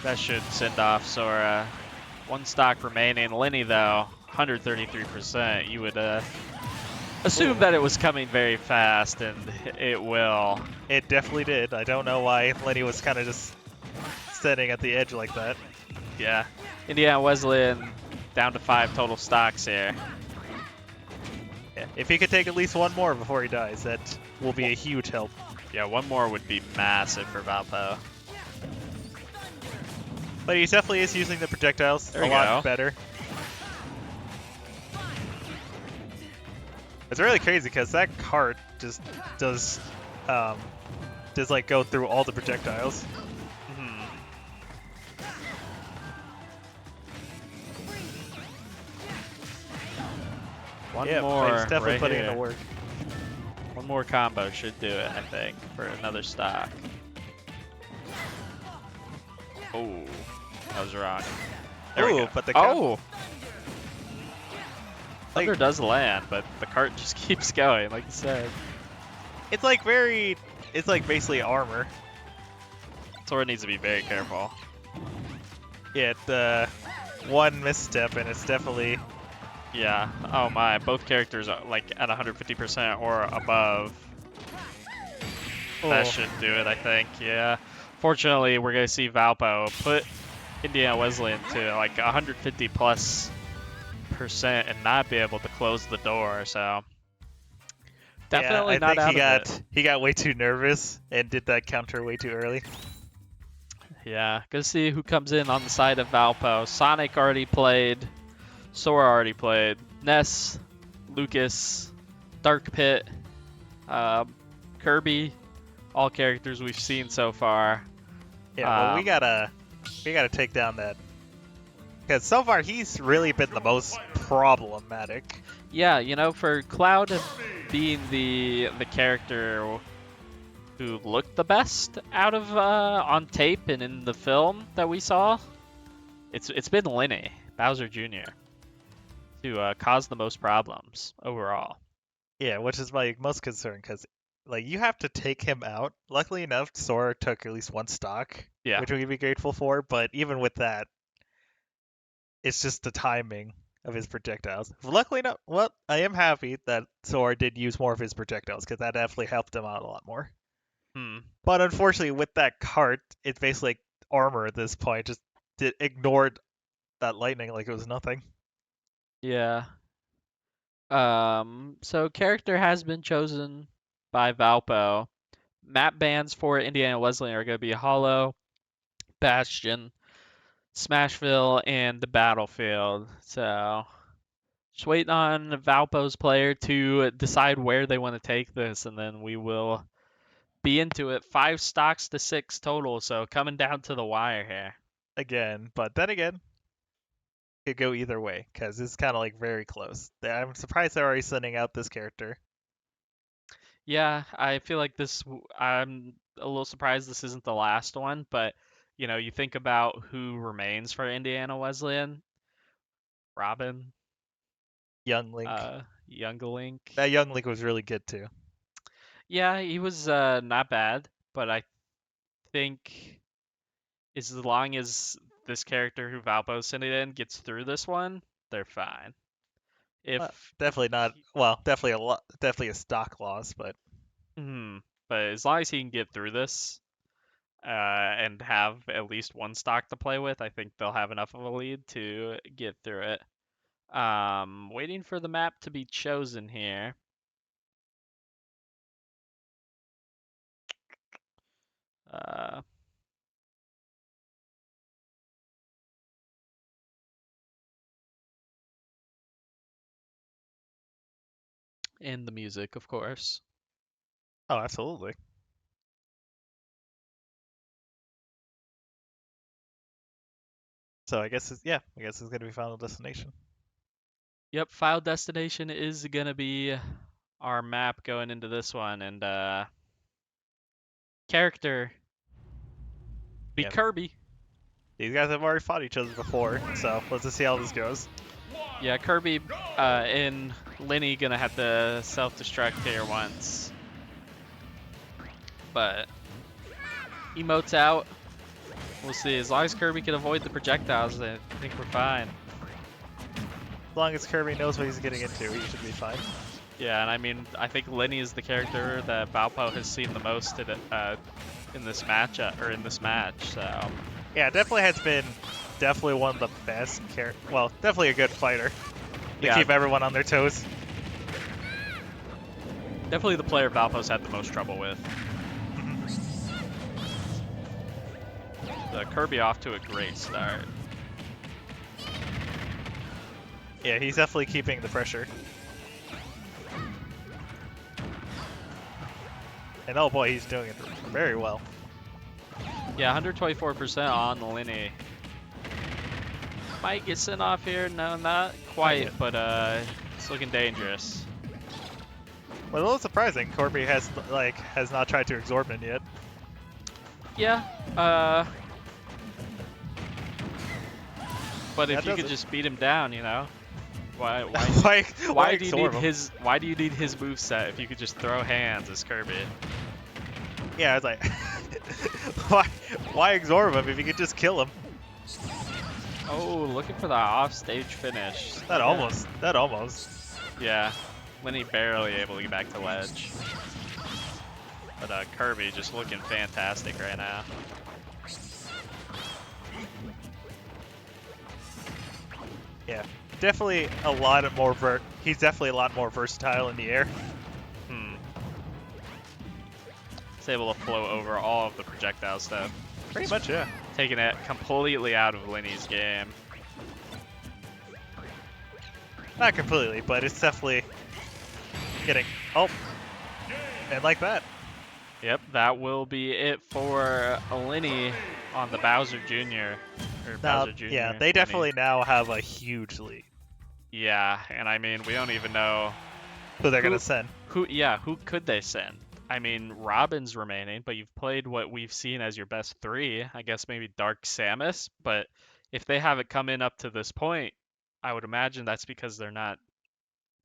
That should send off Sora. One stock remaining. Lenny, though, 133%. You would assume Ooh. that it was coming very fast, and it will. It definitely did. I don't know why Lenny was kind of just standing at the edge like that. Yeah. Indiana Wesleyan down to 5 total stocks here. Yeah. If he could take at least one more before he dies, that will be a huge help. Yeah, one more would be massive for Valpo. But he definitely is using the projectiles There a we lot go. better. It's really crazy because that cart just does like go through all the projectiles. Mhm. One Yeah, more but he's definitely right putting in here. the work. One more combo should do it, I think, for another stock. Oh, that was wrong. There we Ooh, go. but the Oh, like, Thunder does land, but the cart just keeps going, like you said. it's like very, it's like basically armor. Sora needs to be very careful. Yeah, the one misstep and it's definitely. Yeah. Oh my, both characters are like at 150% or above. That Oh, should do it, I think. Yeah. Fortunately, we're gonna see Valpo put Indiana Wesleyan to like 150 plus percent and not be able to close the door. So yeah, definitely I not think out of it. he got way too nervous and did that counter way too early. Yeah. Gonna see who comes in on the side of Valpo. Sonic already played. Sora already played. Ness, Lucas, Dark Pit, Kirby, all characters we've seen so far. Yeah, but we gotta take down that because so far he's really been the most problematic. Yeah, you know, for Cloud being the character who looked the best out of on tape and in the film that we saw, it's been Lenny Bowser Jr. to cause the most problems overall. Yeah, which is my most concern because like you have to take him out. Luckily enough, Sora took at least one stock, Yeah. which we can be grateful for. But even with that, it's just the timing of his projectiles. Luckily enough, well, I am happy that Sora did use more of his projectiles because that definitely helped him out a lot more. Hmm. But unfortunately, with that cart, it's basically like armor at this point. Just ignored that lightning like it was nothing. Yeah. So character has been chosen by Valpo. Map bans for Indiana Wesleyan are going to be Hollow, Bastion, Smashville, and the Battlefield. So just waiting on Valpo's player to decide where they want to take this, and then we will be into it. 5 stocks to 6 total, so coming down to the wire here. Again, but then again, could go either way because it's kind of like very close. I'm surprised they're already sending out this character. Yeah, I feel like this. I'm a little surprised this isn't the last one, but you know, you think about who remains for Indiana Wesleyan. Robin, Young Link. Young Link. That Young Link was really good too. Yeah, he was not bad, but I think as long as this character who Valpo's sending in gets through this one, they're fine. If Definitely not. he, Well, definitely a lot. Definitely a stock loss, but but as long as he can get through this, and have at least one stock to play with, I think they'll have enough of a lead to get through it. Waiting for the map to be chosen here. Uh, and the music, of course. oh, absolutely. So I guess I guess it's gonna be Final Destination. Yep, File Destination is gonna be our map going into this one, and character be Yeah, Kirby. These guys have already fought each other before, so let's just see how this goes. Yeah, Kirby and Lenny gonna have to self-destruct here once. But emotes out. We'll see. As long as Kirby can avoid the projectiles, I think we're fine. As long as Kirby knows what he's getting into, he should be fine. Yeah, and I mean, I think Lenny is the character that Valpo has seen the most in this match, or in this match. So Yeah, definitely has been one of the best well, definitely a good fighter. To yeah, keep everyone on their toes. definitely the player Valpo's had the most trouble with. The Kirby off to a great start. Yeah, he's definitely keeping the pressure. And oh boy, he's doing it very well. Yeah, 124% on the Lenny. Might get sent off here. No, not quite, but it's looking dangerous. Well, a little surprising. Kirby has not tried to exorbitant yet. Yeah. But if you could just beat him down, you know, why do you need his moveset if you could just throw hands as Kirby? Yeah, I was like, why exorb him if you could just kill him? Oh, looking for the off-stage finish. That almost. Yeah, Lenny barely able to get back to ledge. But Kirby just looking fantastic right now. Yeah, definitely a lot more he's definitely a lot more versatile in the air. He's able to flow over all of the projectile stuff. Pretty much, yeah. Taking it completely out of Lenny's game. Not completely, but it's definitely getting... Oh, and like that. Yep, that will be it for Lenny on the Bowser Jr. Bowser Jr. Yeah, they definitely now have a huge lead. Yeah, and I mean, we don't even know who they're going to send. Who could they send? I mean, Robin's remaining, but you've played what we've seen as your best three. I guess maybe Dark Samus, but if they haven't come in up to this point, I would imagine that's because they're not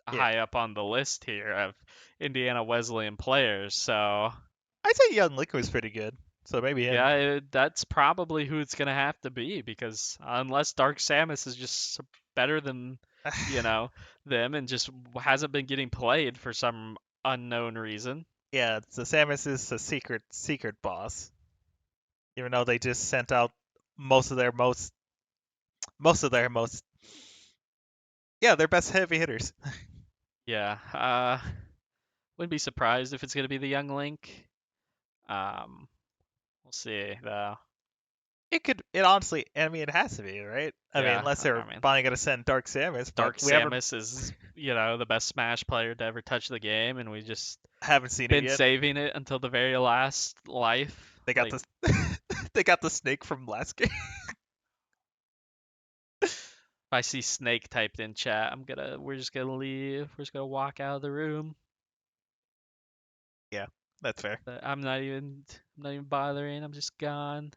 high up on the list here of Indiana Wesleyan players. So I'd say Young Link was pretty good, so maybe him. Yeah, that's probably who it's gonna have to be, because unless Dark Samus is just better than them and just hasn't been getting played for some unknown reason. Yeah, so Samus is a secret boss. Even though they just sent out most of their their best heavy hitters. Yeah, wouldn't be surprised if it's gonna be the Young Link. We'll see though. It honestly, I mean, it has to be, right? I mean, unless they're finally gonna send Dark Samus. Dark Samus is, the best Smash player to ever touch the game, and we just haven't seen it yet. Been saving it until the very last life. They got they got the snake from last game. If I see snake typed in chat, we're just gonna leave. We're just gonna walk out of the room. Yeah, that's fair. I'm not even bothering. I'm just gone.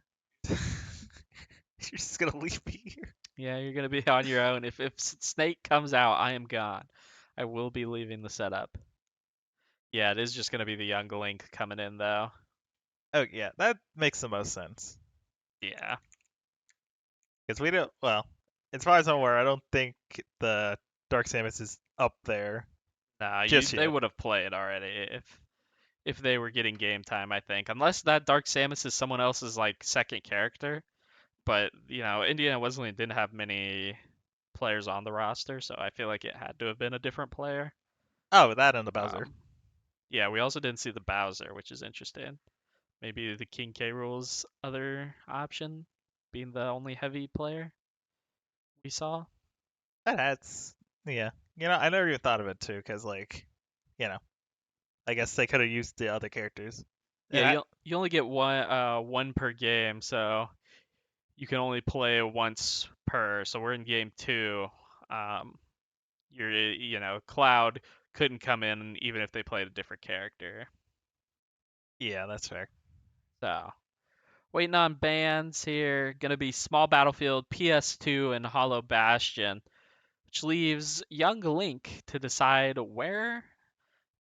You're just gonna leave me here. Yeah, you're gonna be on your own. If Snake comes out, I am gone. I will be leaving the setup. Yeah, it is just gonna be the Young Link coming in though. Oh yeah, that makes the most sense. Yeah. Because we don't. Well, as far as I'm aware, I don't think the Dark Samus is up there. Nah, they would have played already if they were getting game time. I think, unless that Dark Samus is someone else's second character. But, Indiana Wesleyan didn't have many players on the roster, so I feel like it had to have been a different player. Oh, that and the Bowser. Yeah, we also didn't see the Bowser, which is interesting. Maybe the King K. Rool's other option, being the only heavy player we saw. Yeah. I never even thought of it, too, because, I guess they could have used the other characters. Yeah, you only get one per game, so you can only play once per. So we're in game 2. Cloud couldn't come in even if they played a different character. Yeah, that's fair. So Waiting on bans here. Gonna be Small Battlefield, PS2, and Hollow Bastion, which leaves young Link to decide where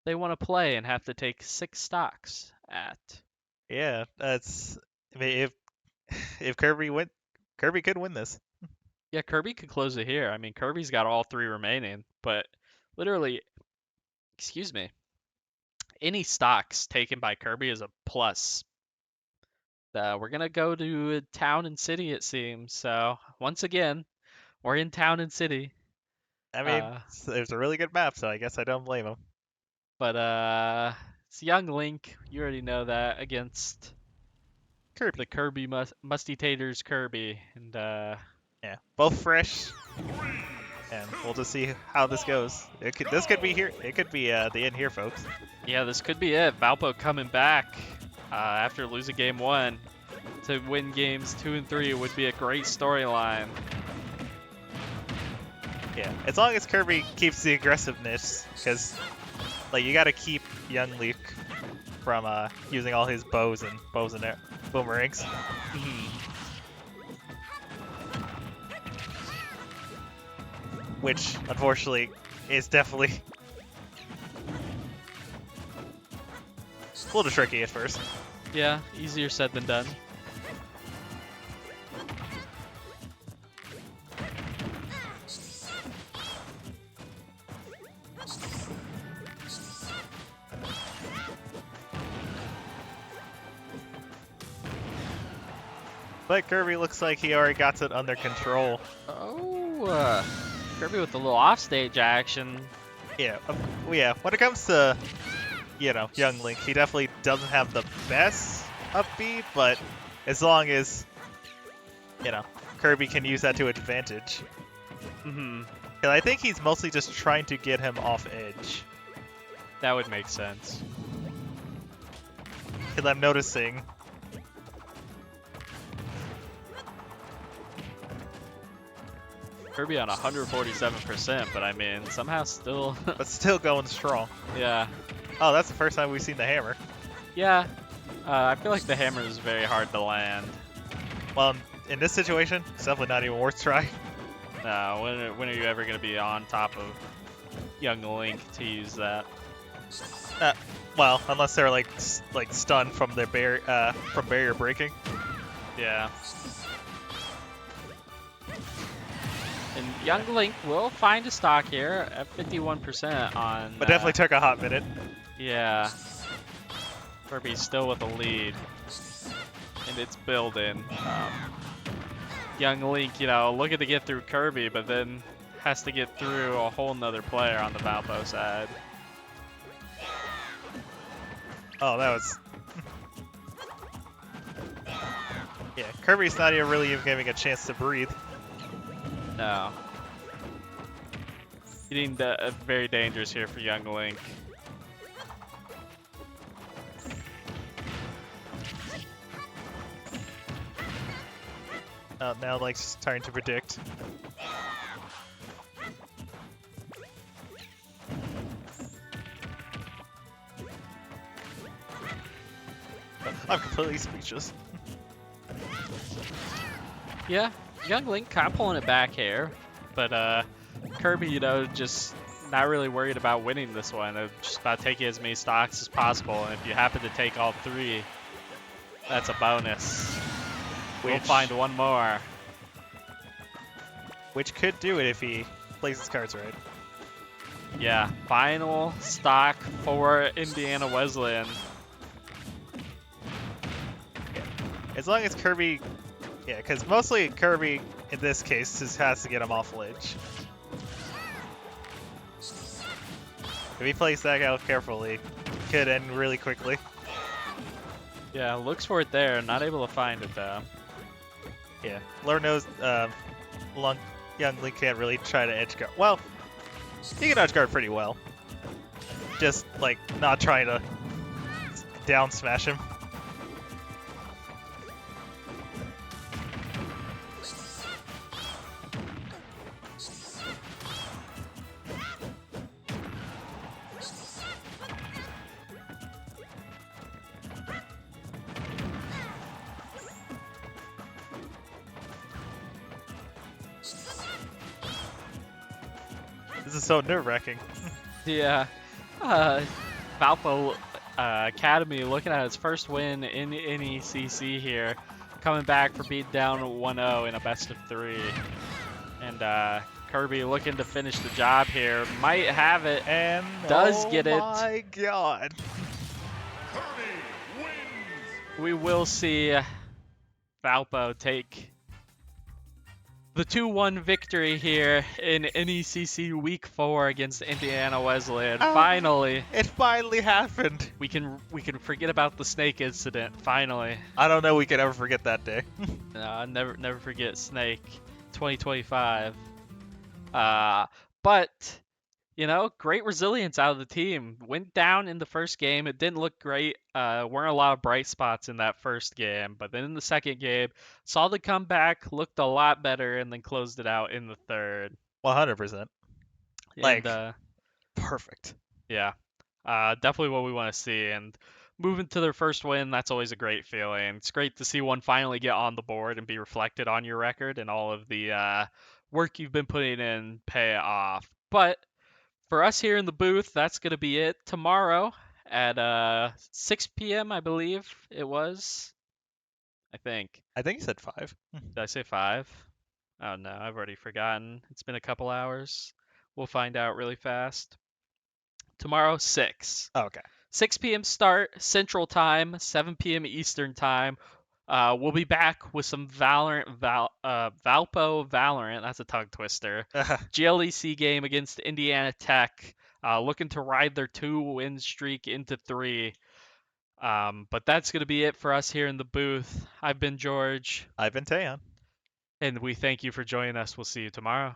they want to play and have to take 6 stocks at. Yeah, that's. I mean, if Kirby could win this. Yeah, Kirby could close it here. I mean, Kirby's got all 3 remaining, but literally, excuse me, any stocks taken by Kirby is a plus. We're gonna go to town and city, it seems. So once again, we're in town and city. I mean, Uh, there's a really good map, so I guess I don't blame him. but it's young Link. You already know that against Kirby. the Kirby Musty Taters Kirby, and Yeah, both fresh, and we'll just see how this goes. This could be here. It could be the end here, folks. yeah, this could be it. Valpo coming back after losing game 1 to win games 2 and 3 would be a great storyline. Yeah, as long as Kirby keeps the aggressiveness, because like you got to keep young Luke from using all his bows and boomerangs. Which, unfortunately, is definitely a little tricky at first. Yeah, easier said than done. But Kirby looks like he already got it under control. Oh, Kirby with a little offstage action. Yeah, yeah. When it comes to, young Link, he definitely doesn't have the best upbeat, but as long as, Kirby can use that to advantage. Mm-hmm. And I think he's mostly just trying to get him off edge. That would make sense. Because I'm noticing. Kirby on 147%, but I mean, somehow still. But still going strong. Yeah. Oh, that's the first time we've seen the hammer. Yeah. I feel like the hammer is very hard to land. Well, in this situation, it's definitely not even worth trying. No, when are you ever going to be on top of young Link to use that? Well, unless they're like stunned from their barrier breaking. Yeah. And young Link will find a stock here at 51% on. But definitely took a hot minute. Yeah. Kirby's still with the lead, and it's building. Young Link, looking to get through Kirby, but then has to get through a whole nother player on the Valpo side. Oh, that was. Yeah, Kirby's not even really even giving a chance to breathe. No. Getting very dangerous here for young Link. Now Link's starting to predict. I'm completely speechless. Yeah, young Link kind of pulling it back here, but Kirby, just not really worried about winning this one. They're just about taking as many stocks as possible, and if you happen to take all 3, that's a bonus. We'll find one more. Which could do it if he plays his cards right. Yeah, final stock for Indiana Wesleyan. As long as Kirby, yeah, because mostly Kirby in this case just has to get him off ledge. If he plays that out carefully, it could end really quickly. Yeah, looks for it there, not able to find it though. Yeah, Lord knows young Link can't really try to edge guard. Well, he can edge guard pretty well. Just, not trying to down smash him. This is so nerve-wracking. Yeah. Uh, Valpo Academy looking at its first win in NECC here, coming back for beating down 1-0 in a best of 3. And Kirby looking to finish the job here. Might have it. And Does oh get it. my god. We will see Valpo take the 2-1 victory here in NECC Week 4 against Indiana Wesleyan. Finally, it finally happened. we can forget about the snake incident. Finally, I don't know we could ever forget that day. never forget Snake 2025. But you know, great resilience out of the team. Went down in the first game. It didn't look great. Weren't a lot of bright spots in that first game. But then in the second game, saw the comeback, looked a lot better, and then closed it out in the third. 100%. Like, And, perfect. yeah, definitely what we want to see. And moving to their first win, that's always a great feeling. It's great to see one finally get on the board and be reflected on your record and all of the work you've been putting in pay off. But for us here in the booth, that's going to be it tomorrow at 6 p.m., I believe it was. I think. I think you said 5. Did I say 5? Oh, no, I've already forgotten. It's been a couple hours. We'll find out really fast. Tomorrow, 6. Oh, okay. 6 p.m. start, Central Time, 7 p.m. Eastern Time. We'll be back with some Valpo Valorant. That's a tongue twister. GLEC game against Indiana Tech. Looking to ride their 2-win streak into 3. But that's going to be it for us here in the booth. I've been George. I've been Taeyeon. And we thank you for joining us. We'll see you tomorrow.